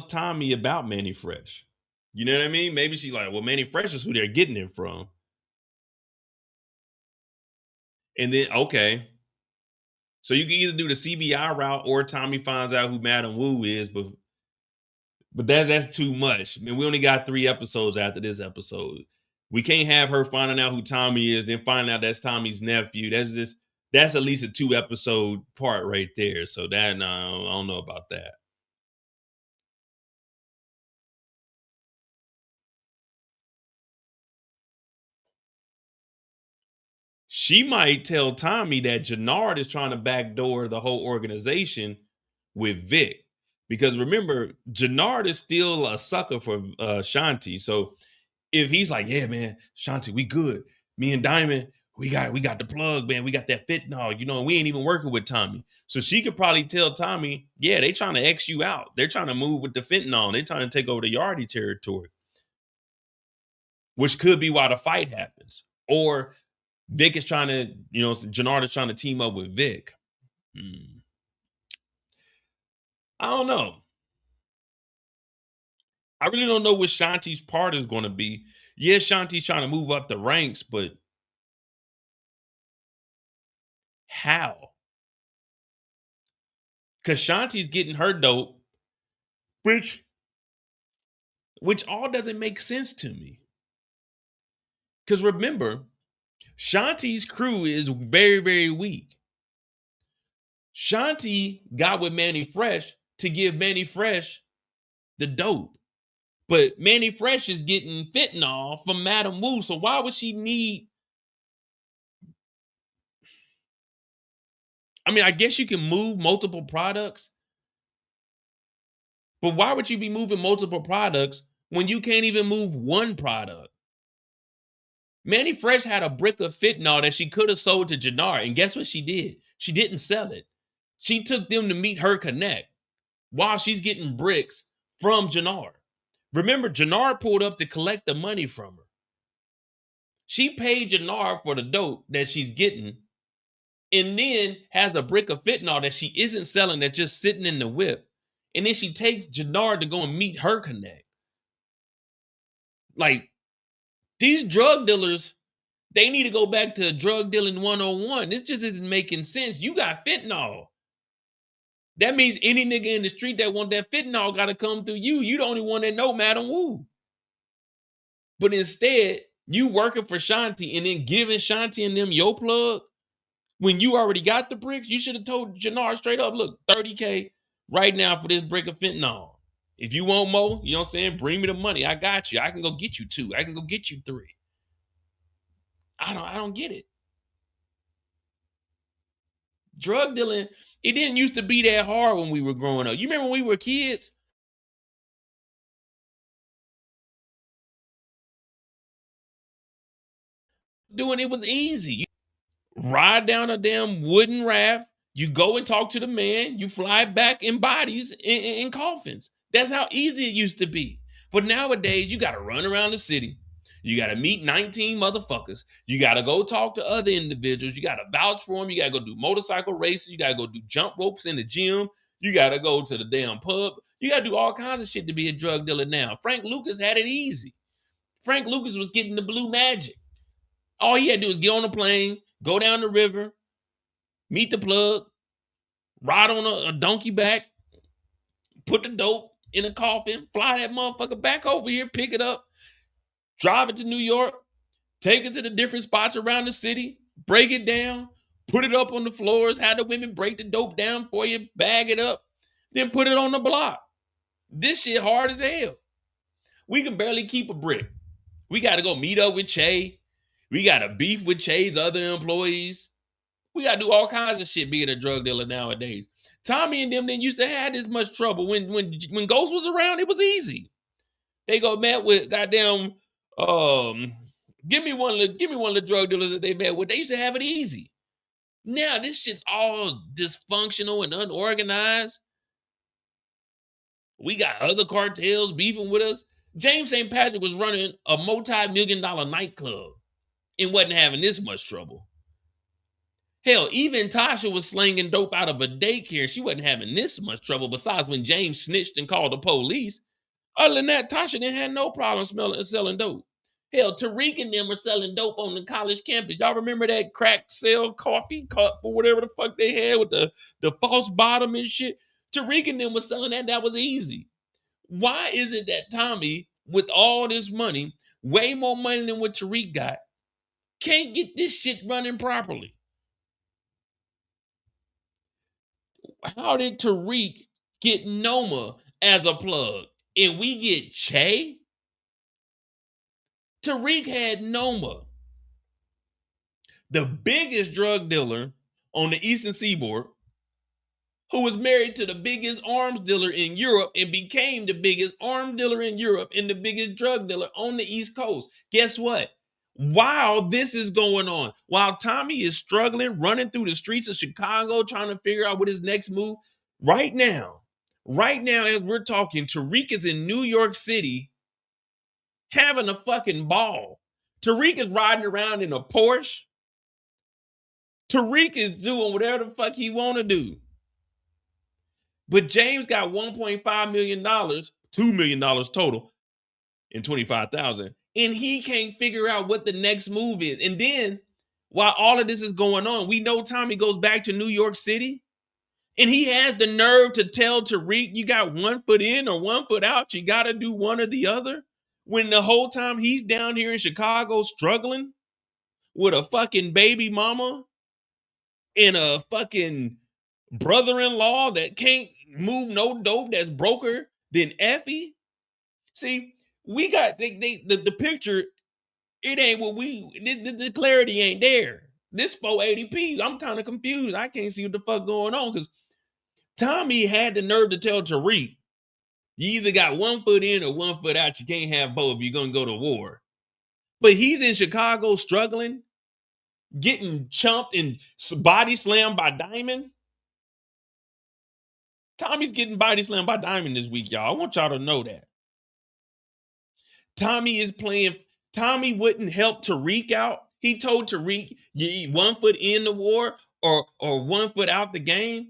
Tommy about Manny Fresh. You know what I mean? Maybe she's like, well, Manny Fresh is who they're getting it from. And then, okay. So you can either do the CBI route or Tommy finds out who Madam Wu is, but that's too much. I mean, we only got 3 episodes after this episode. We can't have her finding out who Tommy is, then finding out that's Tommy's nephew. That's at least a 2-episode part right there. So that, no, I don't know about that. She might tell Tommy that Jenard is trying to backdoor the whole organization with Vic. Because remember, Jenard is still a sucker for Shanti. So if he's like, yeah, man, Shanti, we good. Me and Diamond, we got the plug, man. We got that fentanyl, we ain't even working with Tommy. So she could probably tell Tommy, yeah, they trying to X you out. They're trying to move with the fentanyl. They're trying to take over the Yardie territory. Which could be why the fight happens. Or Vic is trying to, Jenard is trying to team up with Vic. I don't know. I really don't know what Shanti's part is going to be. Yes, Shanti's trying to move up the ranks, but how? Because Shanti's getting her dope, which all doesn't make sense to me. Because remember, Shanti's crew is very, very weak. Shanti got with Manny Fresh to give Manny Fresh the dope. But Manny Fresh is getting fentanyl from Madam Wu, so why would she need... I mean, I guess you can move multiple products, but why would you be moving multiple products when you can't even move one product? Manny Fresh had a brick of fentanyl that she could have sold to Jenard, and guess what she did? She didn't sell it. She took them to meet her connect while she's getting bricks from Jenard. Remember, Jenard pulled up to collect the money from her. She paid Jenard for the dope that she's getting, and then has a brick of fentanyl that she isn't selling, that's just sitting in the whip. And then she takes Jenard to go and meet her connect. Like, these drug dealers, they need to go back to drug dealing 101. This just isn't making sense. You got fentanyl. That means any nigga in the street that want that fentanyl got to come through you. You the only one that know Madam Wu. But instead, you working for Shanti and then giving Shanti and them your plug when you already got the bricks. You should have told Jenard straight up, look, $30K right now for this brick of fentanyl. If you want more, you know what I'm saying? Bring me the money. I got you. I can go get you 2. I can go get you 3. I don't get it. Drug dealing, it didn't used to be that hard when we were growing up. You remember when we were kids? Doing it was easy. You ride down a damn wooden raft. You go and talk to the man. You fly back in bodies, in coffins. That's how easy it used to be. But nowadays, you got to run around the city. You got to meet 19 motherfuckers. You got to go talk to other individuals. You got to vouch for them. You got to go do motorcycle races. You got to go do jump ropes in the gym. You got to go to the damn pub. You got to do all kinds of shit to be a drug dealer now. Frank Lucas had it easy. Frank Lucas was getting the blue magic. All he had to do was get on a plane, go down the river, meet the plug, ride on a donkey back, put the dope in a coffin, fly that motherfucker back over here, pick it up, drive it to New York, take it to the different spots around the city, break it down, put it up on the floors, have the women break the dope down for you, bag it up, then put it on the block. This shit hard as hell. We can barely keep a brick. We got to go meet up with Che. We got to beef with Che's other employees. We got to do all kinds of shit being a drug dealer nowadays. Tommy and them didn't used to have this much trouble. When Ghost was around, it was easy. They go met with goddamn give me one of the drug dealers that they met with. They used to have it easy. Now this shit's all dysfunctional and unorganized. We got other cartels beefing with us. James St. Patrick was running a multi-million-dollar nightclub and wasn't having this much trouble. Hell, even Tasha was slinging dope out of a daycare. She wasn't having this much trouble, besides when James snitched and called the police. Other than that, Tasha didn't have no problem selling dope. Hell, Tariq and them were selling dope on the college campus. Y'all remember that crack sale coffee cup or whatever the fuck they had with the false bottom and shit? Tariq and them was selling that. That was easy. Why is it that Tommy, with all this money, way more money than what Tariq got, can't get this shit running properly? How did Tariq get Noma as a plug and we get Che? Tariq had Noma, the biggest drug dealer on the Eastern Seaboard, who was married to the biggest arms dealer in Europe and became the biggest arms dealer in Europe and the biggest drug dealer on the East Coast. Guess what? While this is going on, while Tommy is struggling, running through the streets of Chicago, trying to figure out what his next move, right now, as we're talking, Tariq is in New York City having a fucking ball. Tariq is riding around in a Porsche. Tariq is doing whatever the fuck he want to do. But James got $1.5 million, $2 million total in $25,000. And he can't figure out what the next move is. And then, while all of this is going on, we know Tommy goes back to New York City. And he has the nerve to tell Tariq, you got 1 foot in or 1 foot out. You got to do one or the other. When the whole time he's down here in Chicago struggling with a fucking baby mama and a fucking brother-in-law that can't move no dope, that's broker than Effie. See, we got the picture. It ain't what the clarity ain't there. This 480p, I'm kind of confused. I can't see what the fuck going on, because Tommy had the nerve to tell Tariq, you either got 1 foot in or 1 foot out. You can't have both. You're gonna go to war. But he's in Chicago struggling, getting chumped and body slammed by Diamond. Tommy's getting body slammed by Diamond this week, y'all. I want y'all to know that. Tommy is playing. Tommy wouldn't help Tariq out. He told Tariq, you eat 1 foot in the war or 1 foot out the game,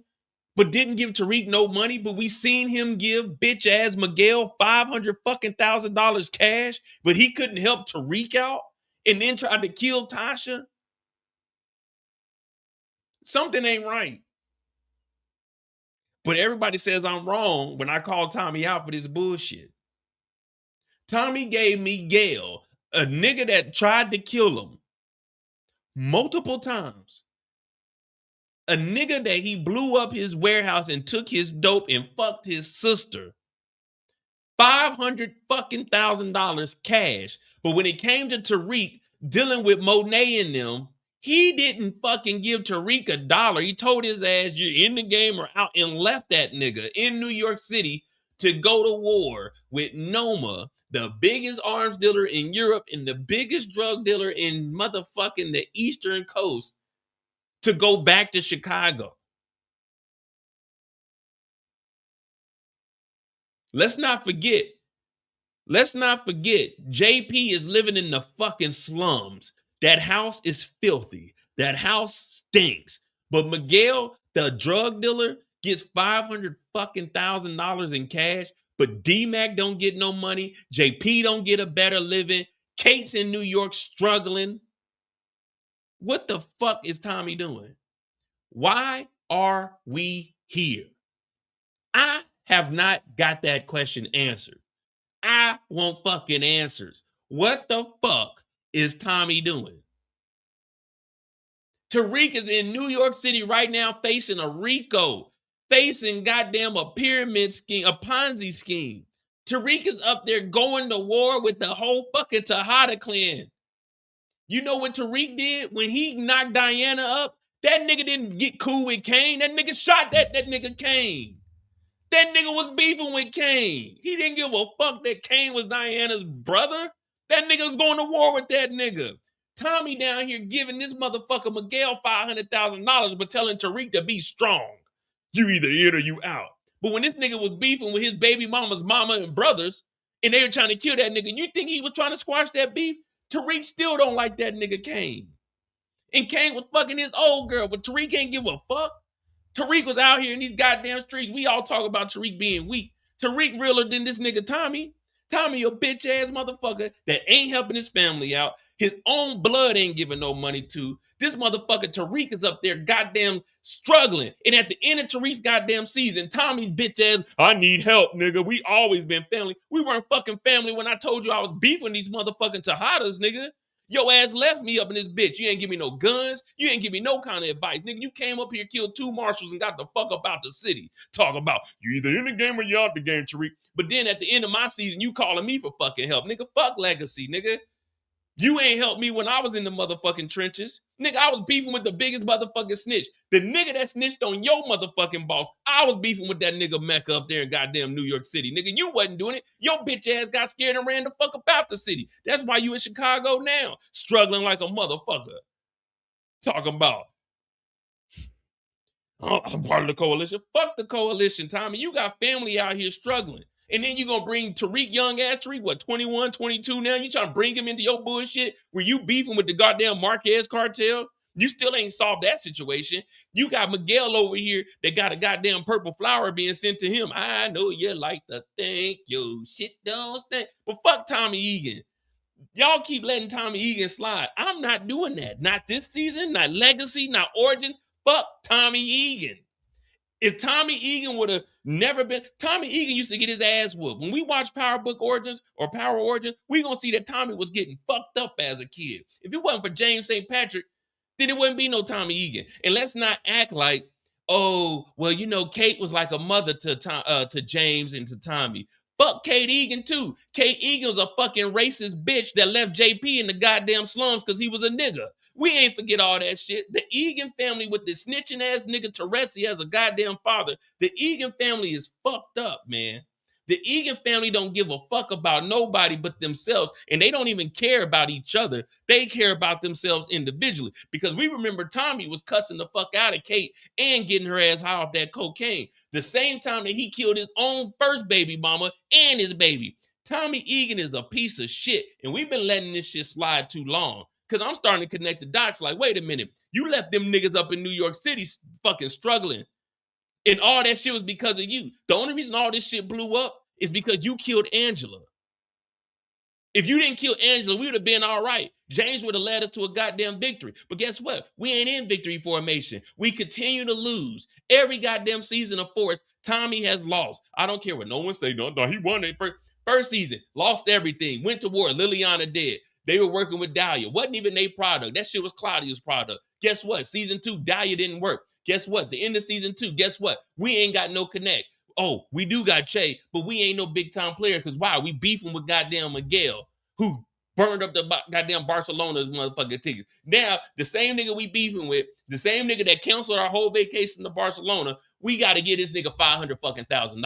but didn't give Tariq no money. But we seen him give bitch ass Miguel $500,000 cash, but he couldn't help Tariq out, and then tried to kill Tasha. Something ain't right. But everybody says I'm wrong when I call Tommy out for this bullshit. Tommy gave Miguel, a nigga that tried to kill him multiple times, a nigga that he blew up his warehouse and took his dope and fucked his sister, $500,000 cash. But when it came to Tariq dealing with Monet and them, he didn't fucking give Tariq $1. He told his ass, you're in the game or out, and left that nigga in New York City to go to war with Noma, the biggest arms dealer in Europe and the biggest drug dealer in motherfucking the Eastern Coast, to go back to Chicago. Let's not forget, JP is living in the fucking slums. That house is filthy. That house stinks. But Miguel, the drug dealer, gets $500,000 in cash. But D-Mac don't get no money. JP don't get a better living. Kate's in New York struggling. What the fuck is Tommy doing? Why are we here? I have not got that question answered. I want fucking answers. What the fuck is Tommy doing? Tariq is in New York City right now facing a RICO. facing goddamn a pyramid scheme, a Ponzi scheme. Tariq is up there going to war with the whole fucking Tejada clan. You know what Tariq did when he knocked Diana up? That nigga didn't get cool with Kane. That nigga shot that nigga Kane. That nigga was beefing with Kane. He didn't give a fuck that Kane was Diana's brother. That nigga was going to war with that nigga. Tommy down here giving this motherfucker Miguel $500,000 but telling Tariq to be strong. You either in or you out. But when this nigga was beefing with his baby mama's mama and brothers, and they were trying to kill that nigga, you think he was trying to squash that beef? Tariq still don't like that nigga Kane. And Kane was fucking his old girl, but Tariq ain't give a fuck. Tariq was out here in these goddamn streets. We all talk about Tariq being weak. Tariq realer than this nigga Tommy. Tommy a bitch ass motherfucker that ain't helping his family out. His own blood ain't giving no money to. This motherfucker Tariq is up there goddamn struggling. And at the end of Tariq's goddamn season, Tommy's bitch ass, I need help, nigga. We always been family. We weren't fucking family when I told you I was beefing these motherfucking Tejadas, nigga. Your ass left me up in this bitch. You ain't give me no guns. You ain't give me no kind of advice. Nigga, you came up here, killed 2 marshals, and got the fuck up out the city. Talk about, you either in the game or you out the game, Tariq. But then at the end of my season, you calling me for fucking help. Nigga, fuck legacy, nigga. You ain't helped me when I was in the motherfucking trenches. Nigga, I was beefing with the biggest motherfucking snitch. The nigga that snitched on your motherfucking boss. I was beefing with that nigga Mecca up there in goddamn New York City. Nigga, you wasn't doing it. Your bitch ass got scared and ran the fuck about the city. That's why you in Chicago now. Struggling like a motherfucker. Talking about, oh, I'm part of the coalition. Fuck the coalition, Tommy. You got family out here struggling. And then you gonna bring Tariq, young ass Tariq, what, 21, 22 now? You trying to bring him into your bullshit where you beefing with the goddamn Marquez cartel? You still ain't solved that situation. You got Miguel over here that got a goddamn purple flower being sent to him. I know you like to think your shit don't stink. But fuck Tommy Egan. Y'all keep letting Tommy Egan slide. I'm not doing that. Not this season, not Legacy, not Origin. Fuck Tommy Egan. If Tommy Egan would have never been, Tommy Egan used to get his ass whooped. When we watch Power Book Origins or Power Origins, we gonna see that Tommy was getting fucked up as a kid. If it wasn't for James St. Patrick, then it wouldn't be no Tommy Egan. And let's not act like, oh, well, you know, Kate was like a mother to James and to Tommy. Fuck Kate Egan too. Kate Egan was a fucking racist bitch that left JP in the goddamn slums because he was a nigga. We ain't forget all that shit. The Egan family with the snitching ass nigga Teresi as a goddamn father. The Egan family is fucked up, man. The Egan family don't give a fuck about nobody but themselves, and they don't even care about each other. They care about themselves individually, because we remember Tommy was cussing the fuck out of Kate and getting her ass high off that cocaine. The same time that he killed his own first baby mama and his baby. Tommy Egan is a piece of shit, and we've been letting this shit slide too long. Because I'm starting to connect the dots like, wait a minute. You left them niggas up in New York City fucking struggling. And all that shit was because of you. The only reason all this shit blew up is because you killed Angela. If you didn't kill Angela, we would have been all right. James would have led us to a goddamn victory. But guess what? We ain't in victory formation. We continue to lose. Every goddamn season of Force, Tommy has lost. I don't care what no one say. No, he won it. First season, lost everything. Went to war. Liliana dead. They were working with Dahlia. Wasn't even their product. That shit was Claudia's product. Guess what? Season 2, Dahlia didn't work. Guess what? The end of season 2, guess what? We ain't got no connect. Oh, we do got Che, but we ain't no big time player because why? We beefing with goddamn Miguel, who burned up the goddamn Barcelona's motherfucking tickets. Now, the same nigga we beefing with, the same nigga that canceled our whole vacation to Barcelona, we got to get this nigga $500,000.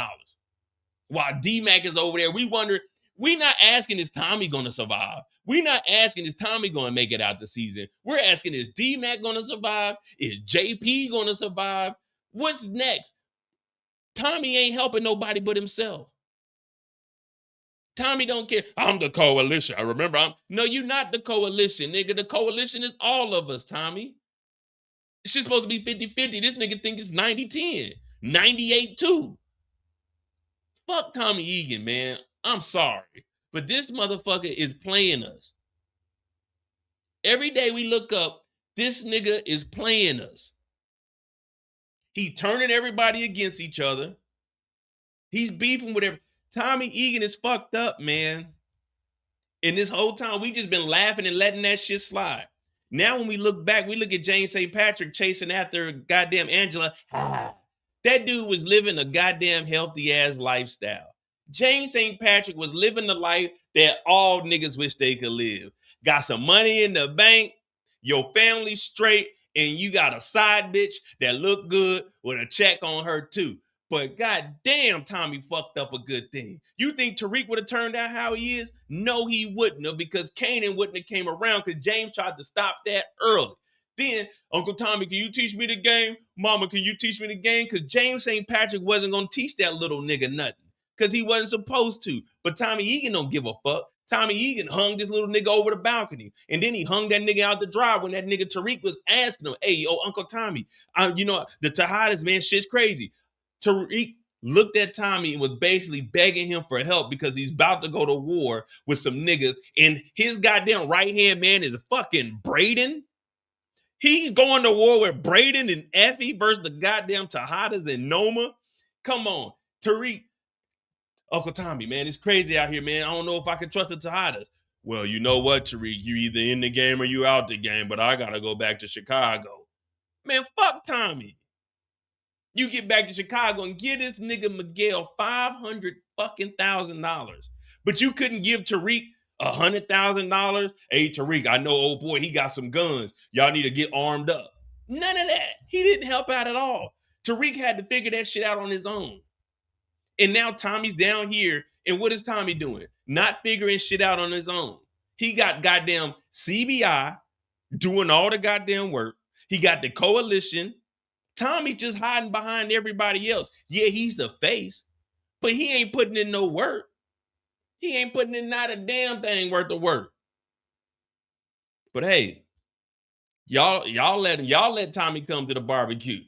While D-Mac is over there, we wonder, we not asking is Tommy going to survive. We're not asking is Tommy going to make it out the season. We're asking is D-Mac going to survive? Is JP going to survive? What's next? Tommy ain't helping nobody but himself. Tommy don't care. I'm the coalition. I remember no, you're not the coalition, nigga. The coalition is all of us, Tommy. It's just supposed to be 50-50. This nigga think it's 90-10. 98-2. Fuck Tommy Egan, man. I'm sorry. But this motherfucker is playing us. Every day we look up, this nigga is playing us. He turning everybody against each other. He's beefing with everybody. Tommy Egan is fucked up, man. And this whole time, we just been laughing and letting that shit slide. Now when we look back, we look at James St. Patrick chasing after goddamn Angela. That dude was living a goddamn healthy-ass lifestyle. James St. Patrick was living the life that all niggas wish they could live. Got some money in the bank, your family straight, and you got a side bitch that look good with a check on her too. But goddamn, Tommy fucked up a good thing. You think Tariq would have turned out how he is? No, he wouldn't have, because Kanan wouldn't have came around because James tried to stop that early. Then, Uncle Tommy, can you teach me the game? Mama, can you teach me the game? Because James St. Patrick wasn't going to teach that little nigga nothing because he wasn't supposed to. But Tommy Egan don't give a fuck. Tommy Egan hung this little nigga over the balcony. And then he hung that nigga out the drive when that nigga Tariq was asking him, hey, yo, Uncle Tommy, you know, the Tejadas, man, shit's crazy. Tariq looked at Tommy and was basically begging him for help because he's about to go to war with some niggas. And his goddamn right-hand man is fucking Braden. He's going to war with Braden and Effie versus the goddamn Tejadas and Noma. Come on, Tariq. Uncle Tommy, man, it's crazy out here, man. I don't know if I can trust the Tejadas. Well, you know what, Tariq? You either in the game or you out the game, but I got to go back to Chicago. Man, fuck Tommy. You get back to Chicago and give this nigga Miguel $500,000. But you couldn't give Tariq $100,000. Hey, Tariq, I know old boy, he got some guns. Y'all need to get armed up. None of that. He didn't help out at all. Tariq had to figure that shit out on his own. And now Tommy's down here. And what is Tommy doing? Not figuring shit out on his own. He got goddamn CBI doing all the goddamn work. He got the coalition. Tommy just hiding behind everybody else. Yeah, he's the face, but he ain't putting in no work. He ain't putting in not a damn thing worth of work. But hey, y'all let Tommy come to the barbecue.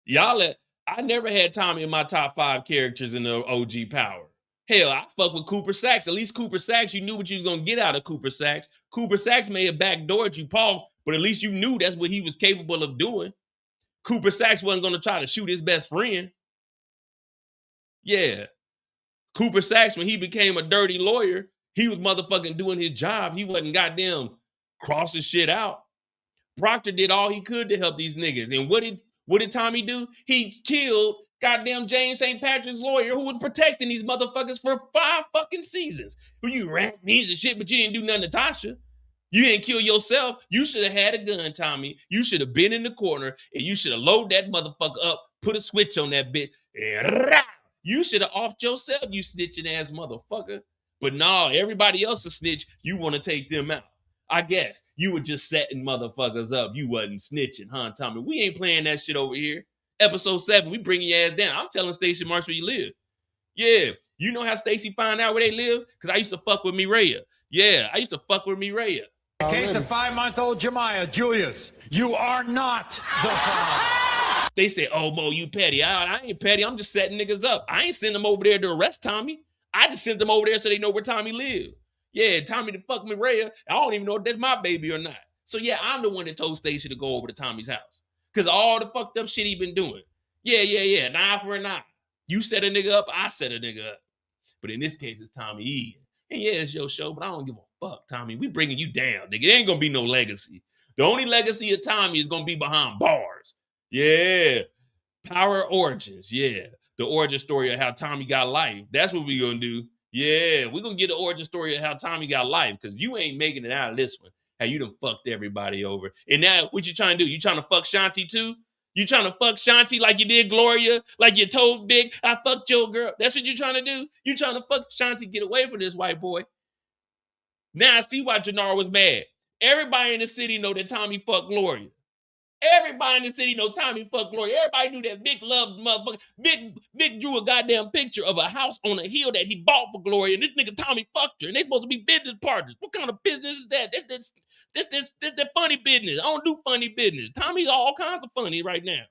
I never had Tommy in my top 5 characters in the OG Power. Hell, I fuck with Cooper Saxe. At least Cooper Saxe, you knew what you was gonna get out of Cooper Saxe. Cooper Saxe may have backdoored you, Paul, but at least you knew that's what he was capable of doing. Cooper Saxe wasn't going to try to shoot his best friend. Yeah. Cooper Saxe, when he became a dirty lawyer, he was motherfucking doing his job. He wasn't goddamn crossing shit out. Proctor did all he could to help these niggas. And what did Tommy do? He killed goddamn James St. Patrick's lawyer who was protecting these motherfuckers for 5 fucking seasons. You ran piece of shit, but you didn't do nothing to Tasha. You didn't kill yourself. You should have had a gun, Tommy. You should have been in the corner and you should have loaded that motherfucker up, put a switch on that bitch. And you should have offed yourself, you snitching ass motherfucker. But no, everybody else a snitch. You want to take them out. I guess you were just setting motherfuckers up. You wasn't snitching, huh, Tommy? We ain't playing that shit over here. Episode 7, we bringing your ass down. I'm telling Stacy Marks where you live. Yeah, you know how Stacy find out where they live? Because I used to fuck with Mireya. Yeah, I used to fuck with Mireya. In case of 5-month-old Jemiah, Julius, you are not the father. They say, oh, Mo, you petty. I ain't petty. I'm just setting niggas up. I ain't send them over there to arrest Tommy. I just sent them over there so they know where Tommy live. Yeah, Tommy to fuck Mireya. I don't even know if that's my baby or not. So yeah, I'm the one that told Stacy to go over to Tommy's house. Because all the fucked up shit he been doing. Yeah. An eye for an eye. You set a nigga up, I set a nigga up. But in this case, it's Tommy Egan. And yeah, it's your show, but I don't give a fuck, Tommy. We bringing you down, nigga. There ain't gonna be no legacy. The only legacy of Tommy is gonna be behind bars. Yeah. Power origins. Yeah. The origin story of how Tommy got life. That's what we gonna do. Yeah. We're gonna get the origin story of how Tommy got life, because you ain't making it out of this one. How you done fucked everybody over. And now, what you trying to do? You trying to fuck Shanti too? You trying to fuck Shanti like you did Gloria? Like you told Big, I fucked your girl. That's what you trying to do? You trying to fuck Shanti, get away from this white boy. Now I see why Jenard was mad. Everybody in the city know that Tommy fucked Gloria. Everybody in the city know Tommy fucked Gloria. Everybody knew that Big loved motherfucker. Big drew a goddamn picture of a house on a hill that he bought for Gloria, and this nigga Tommy fucked her, and they supposed to be business partners. What kind of business is that? This funny business. I don't do funny business. Tommy's all kinds of funny right now.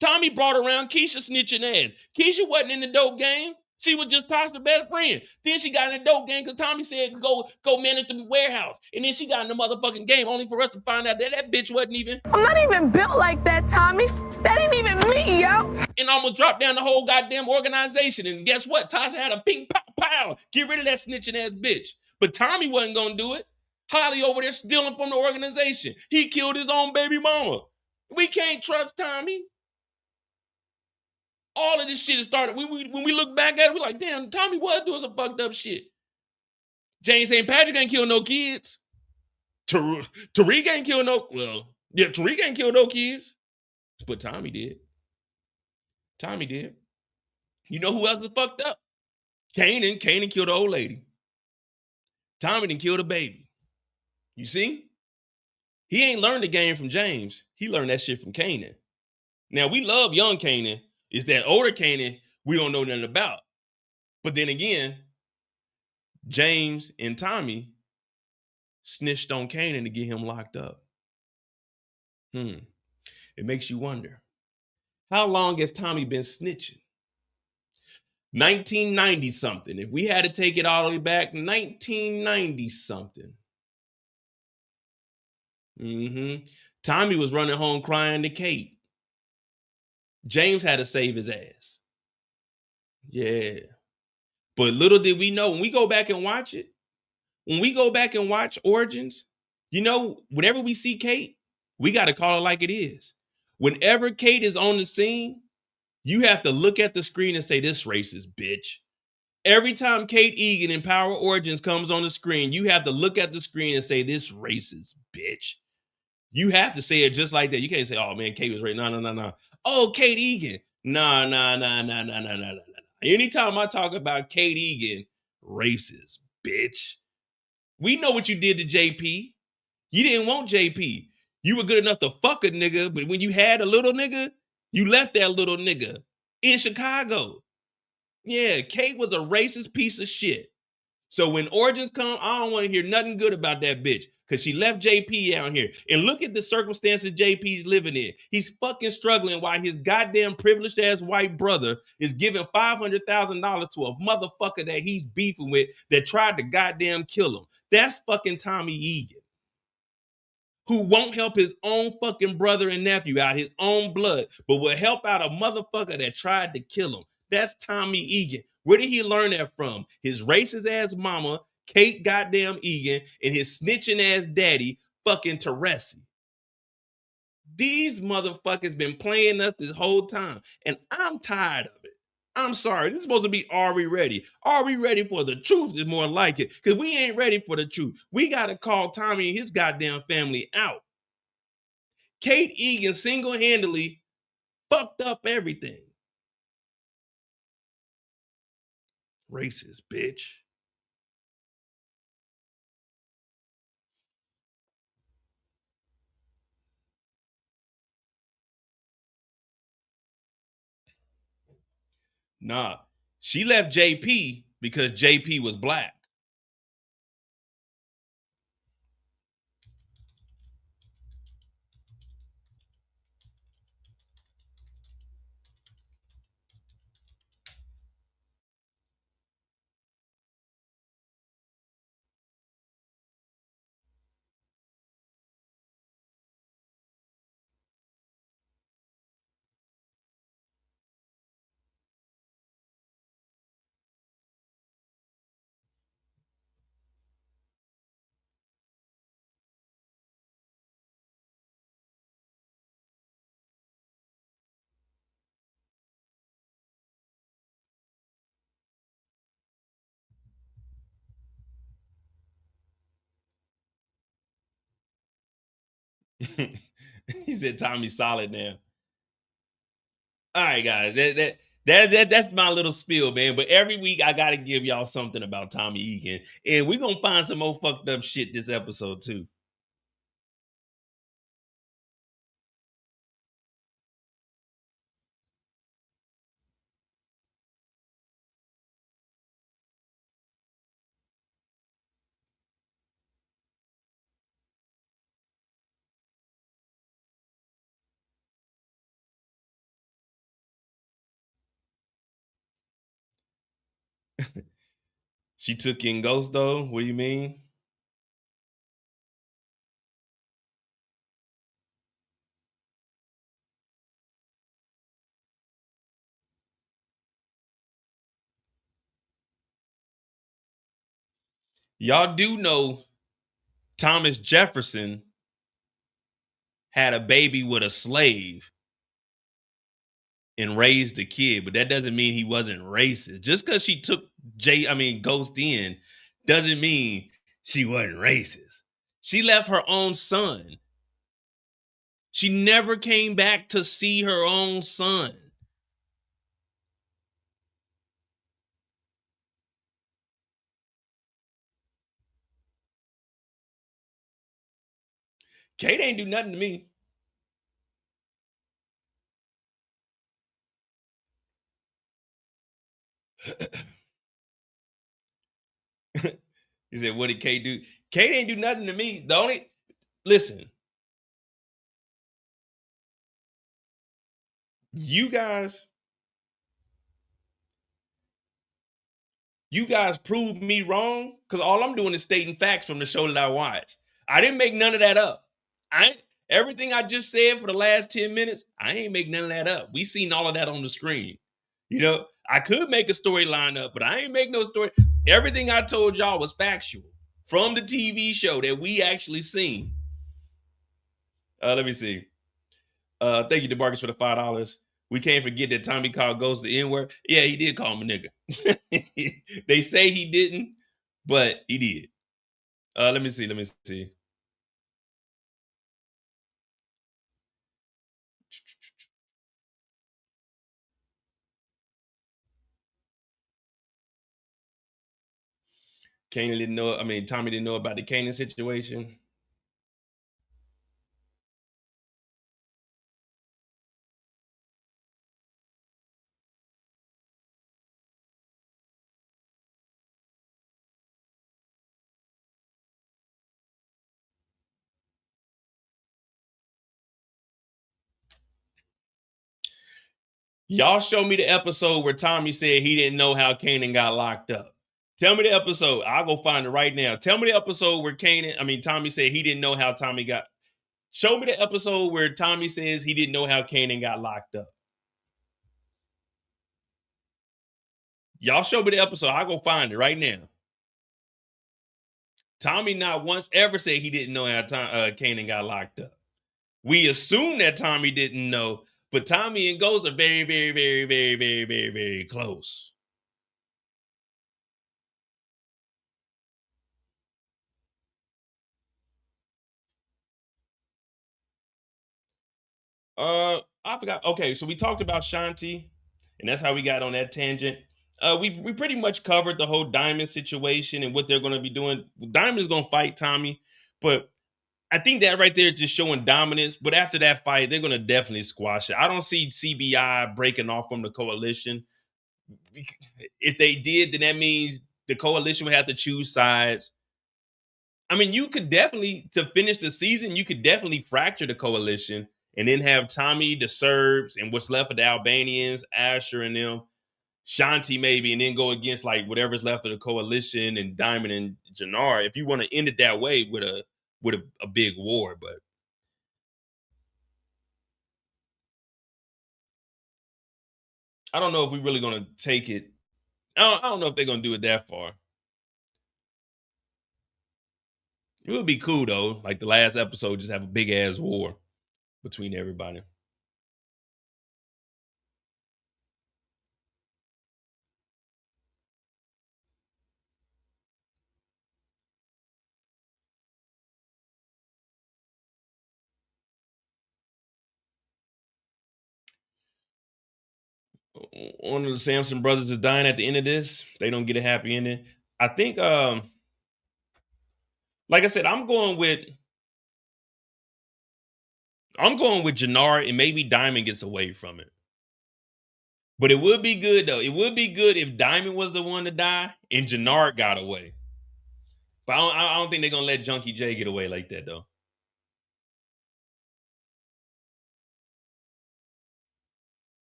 Tommy brought around Keisha snitching ass. Keisha wasn't in the dope game. She was just Tasha's best friend. Then she got in the dope game because Tommy said go manage the warehouse. And then she got in the motherfucking game only for us to find out that bitch wasn't even. I'm not even built like that, Tommy. That ain't even me, yo. And almost dropped down the whole goddamn organization. And guess what? Tasha had a pink pow. Get rid of that snitching ass bitch. But Tommy wasn't going to do it. Holly over there stealing from the organization. He killed his own baby mama. We can't trust Tommy. All of this shit has started. When we look back at it, we're like, damn, Tommy was doing some fucked up shit. James St. Patrick ain't kill no kids. Tariq ain't kill no, Tariq ain't kill no kids. But Tommy did. Tommy did. You know who else is fucked up? Kanan killed the old lady. Tommy didn't kill the baby. You see? He ain't learned the game from James. He learned that shit from Kanan. Now, we love young Kanan. It's that older Kanan we don't know nothing about. But then again, James and Tommy snitched on Kanan to get him locked up. It makes you wonder, how long has Tommy been snitching? 1990 something. If we had to take it all the way back, 1990 something. Tommy was running home crying to Kate. James had to save his ass. Yeah. But little did we know, when we go back and watch it, when we go back and watch Origins, you know, whenever we see Kate, we got to call it like it is. Whenever Kate is on the scene, you have to look at the screen and say, this racist bitch. Every time Kate Egan in Power Origins comes on the screen, you have to look at the screen and say, this racist bitch. You have to say it just like that. You can't say, oh man, Kate was right. No. Oh, Kate Egan. No. Anytime I talk about Kate Egan, racist bitch. We know what you did to JP. You didn't want JP. You were good enough to fuck a nigga, but when you had a little nigga, you left that little nigga in Chicago. Yeah, Kate was a racist piece of shit. So when Origins come, I don't want to hear nothing good about that bitch because she left JP out here. And look at the circumstances JP's living in. He's fucking struggling while his goddamn privileged ass white brother is giving $500,000 to a motherfucker that he's beefing with that tried to goddamn kill him. That's fucking Tommy Egan, who won't help his own fucking brother and nephew out, his own blood, but will help out a motherfucker that tried to kill him. That's Tommy Egan. Where did he learn that from? His racist ass mama, Kate goddamn Egan, and his snitching ass daddy, fucking Teresi. These motherfuckers been playing us this whole time, and I'm tired of it. I'm sorry. This is supposed to be Are We Ready? Are we ready for the truth is more like it, because we ain't ready for the truth. We got to call Tommy and his goddamn family out. Kate Egan single-handedly fucked up everything. Racist bitch. Nah, she left JP because JP was black. He said Tommy's solid now. All right, guys. That's my little spiel, man. But every week I gotta give y'all something about Tommy Egan. And we're gonna find some more fucked up shit this episode, too. She took in Ghost, though? What do you mean? Y'all do know Thomas Jefferson had a baby with a slave. and raised the kid, but that doesn't mean he wasn't racist. Just because she took Ghost in doesn't mean she wasn't racist. She left her own son. She never came back to see her own son. Kate ain't do nothing to me. He said, what did Kate do? Kate ain't do nothing to me. Listen, you guys proved me wrong because all I'm doing is stating facts from the show that I watched. I didn't make none of that up. Everything I just said for the last 10 minutes, I ain't make none of that up. We seen all of that on the screen. You know, I could make a storyline up, but I ain't make no story. Everything I told y'all was factual from the TV show that we actually seen. Let me see. Thank you to Marcus for the $5. We can't forget that Tommy called Ghost the N-word. Yeah, he did call him a nigga. They say he didn't, but he did. Let me see. Tommy didn't know about the Kanan situation. Y'all show me the episode where Tommy said he didn't know how Kanan got locked up. Tell me the episode. I'll go find it right now. Tell me the episode where Tommy said he didn't know how Tommy got. Show me the episode where Tommy says he didn't know how Kanan got locked up. Y'all show me the episode. I'll go find it right now. Tommy not once ever said he didn't know how Kanan got locked up. We assume that Tommy didn't know, but Tommy and Ghost are very, very, very, very, very, very, very close. I forgot. Okay, so we talked about Shanti, and that's how we got on that tangent. We pretty much covered the whole Diamond situation and what they're going to be doing. Diamond is going to fight Tommy, but I think that right there is just showing dominance. But after that fight, they're going to definitely squash it. I don't see CBI breaking off from the coalition. If they did, then that means the coalition would have to choose sides. I mean, you could definitely, to finish the season, you could definitely fracture the coalition and then have Tommy, the Serbs, and what's left of the Albanians, Asher and them, Shanti maybe, and then go against like whatever's left of the coalition and Diamond and Jenard. If you want to end it that way with a big war, but I don't know if we're really going to take it. I don't know if they're going to do it that far. It would be cool though, like the last episode, just have a big ass war between everybody. One of the Sampson brothers is dying at the end of this. They don't get a happy ending. I think, like I said, I'm going with Jenard, and maybe Diamond gets away from it. But it would be good though. It would be good if Diamond was the one to die and Jenard got away. But I don't think they're gonna let Junkie J get away like that though.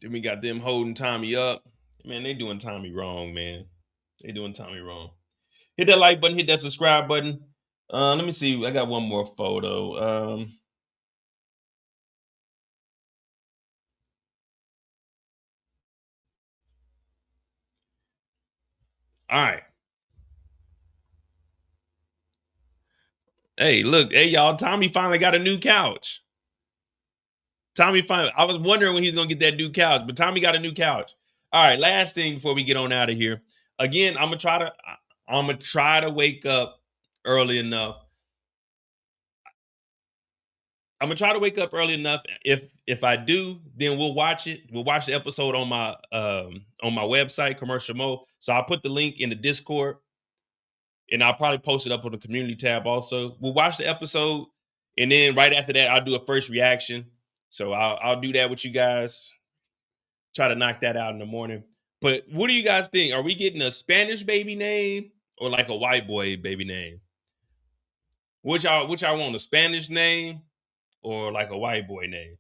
Then we got them holding Tommy up. Man, they doing Tommy wrong, man. They doing Tommy wrong. Hit that like button, hit that subscribe button. Let me see. I got one more photo. All right. Hey, look. Hey, y'all. Tommy finally got a new couch. Tommy finally. I was wondering when he's going to get that new couch, but Tommy got a new couch. All right. Last thing before we get on out of here. Again, I'm going to try to wake up early enough. I'm gonna try to wake up early enough. If I do, then we'll watch it. We'll watch the episode on my website, Commercial Mode. So I'll put the link in the Discord, and I'll probably post it up on the community tab also. We'll watch the episode, and then right after that, I'll do a first reaction. So I'll do that with you guys. Try to knock that out in the morning. But what do you guys think? Are we getting a Spanish baby name or like a white boy baby name? Which I want, a Spanish name or like a white boy name?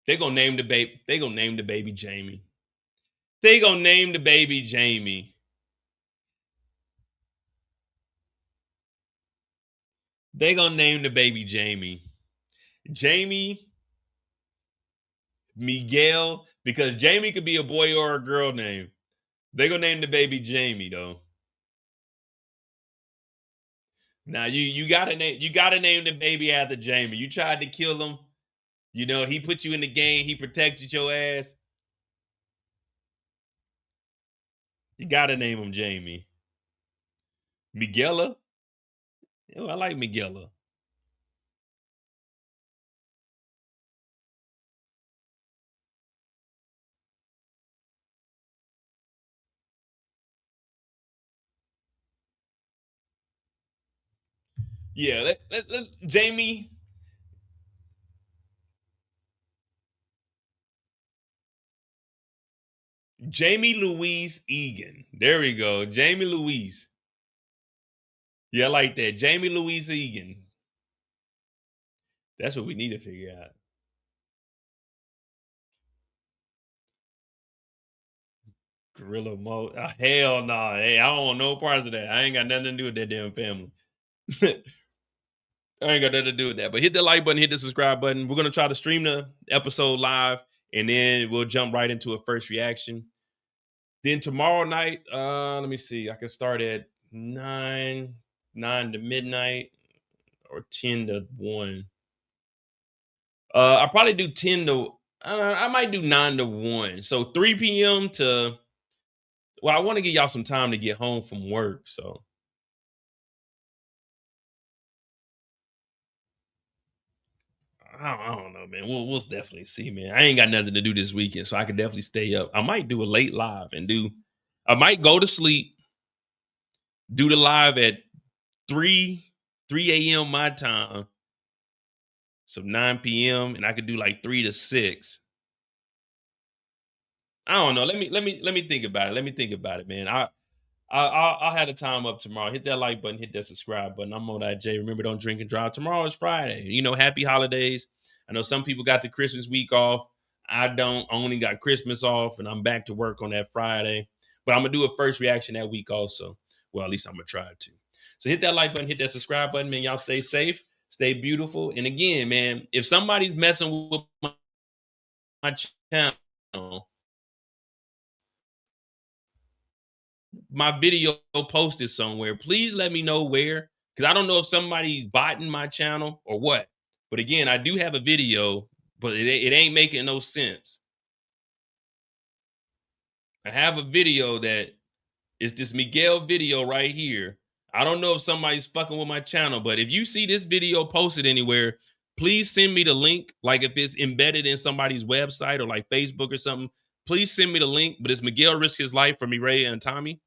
They're gonna name the baby. They're gonna name the baby Jamie. They gonna name the baby Jamie. They gonna name the baby Jamie. Jamie Miguel, because Jamie could be a boy or a girl name. They gonna name the baby Jamie though. Now you gotta name the baby after Jamie. You tried to kill him. You know, he put you in the game. He protected your ass. You gotta name him Jamie. Miguela? Oh, I like Miguela. Yeah, let Jamie. Jamie Louise Egan. There we go. Jamie Louise. Yeah, I like that. Jamie Louise Egan. That's what we need to figure out. Gorilla mode. Oh, hell no. Nah. Hey, I don't want no parts of that. I ain't got nothing to do with that damn family. I ain't got nothing to do with that. But hit the like button, hit the subscribe button. We're going to try to stream the episode live, and then we'll jump right into a first reaction. Then tomorrow night, let me see. I can start at 9 to midnight or 10 to 1. I'll probably do 10 to, I might do 9 to 1. So 3 p.m. to, well, I want to give y'all some time to get home from work. So I don't know, man. We'll definitely see, man. I ain't got nothing to do this weekend, so I can definitely stay up. I might do a late live I might go to sleep, do the live at 3 a.m. my time. So 9 p.m. and I could do like 3 to 6. I don't know. Let me think about it. Let me think about it, man. I'll have the time up tomorrow. Hit that like button, hit that subscribe button. I'm on that J. Remember, don't drink and drive. Tomorrow is Friday. You know, happy holidays. I know some people got the Christmas week off. I don't. I only got Christmas off, and I'm back to work on that Friday. But I'm gonna do a first reaction that week also. Well, at least I'm gonna try to. So hit that like button, hit that subscribe button, man. Y'all stay safe, stay beautiful. And again, man, if somebody's messing with my channel, my video posted somewhere, please let me know where, because I don't know if somebody's botting my channel or what. But again, I do have a video, but it ain't making no sense. I have a video that is this Miguel video right here. I don't know if somebody's fucking with my channel, but if you see this video posted anywhere, please send me the link. Like if it's embedded in somebody's website or like Facebook or something, please send me the link. But it's Miguel risk his life for Mireya and Tommy.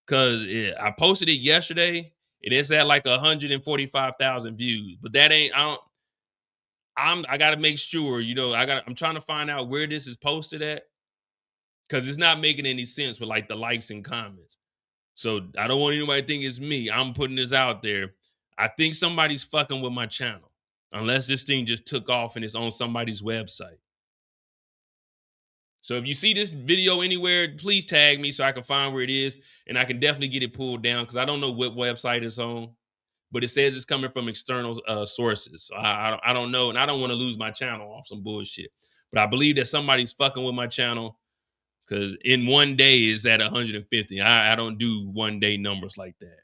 Because I posted it yesterday and it's at like 145,000 views. But that ain't, I got to make sure, you know, I'm trying to find out where this is posted at. Because it's not making any sense with like the likes and comments. So I don't want anybody to think it's me. I'm putting this out there. I think somebody's fucking with my channel. Unless this thing just took off and it's on somebody's website. So if you see this video anywhere, please tag me so I can find where it is. And I can definitely get it pulled down because I don't know what website it's on. But it says it's coming from external sources. So I don't know. And I don't want to lose my channel off some bullshit. But I believe that somebody's fucking with my channel Because in one day is at 150. I don't do one day numbers like that.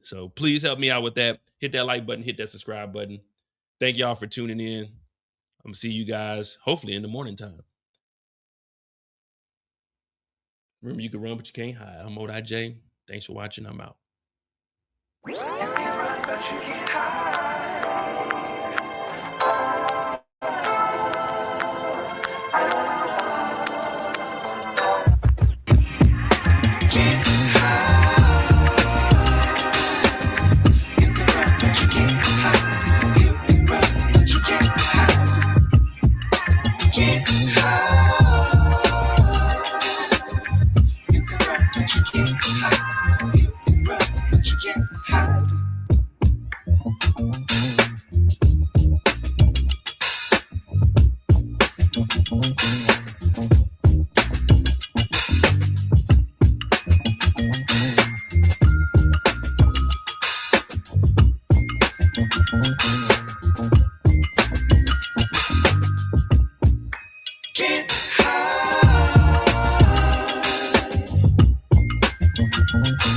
So please help me out with that. Hit that like button, hit that subscribe button. Thank y'all for tuning in. I'm gonna see you guys hopefully in the morning time. Remember, you can run, but you can't hide. I'm ODJ. Thanks for watching. I'm out.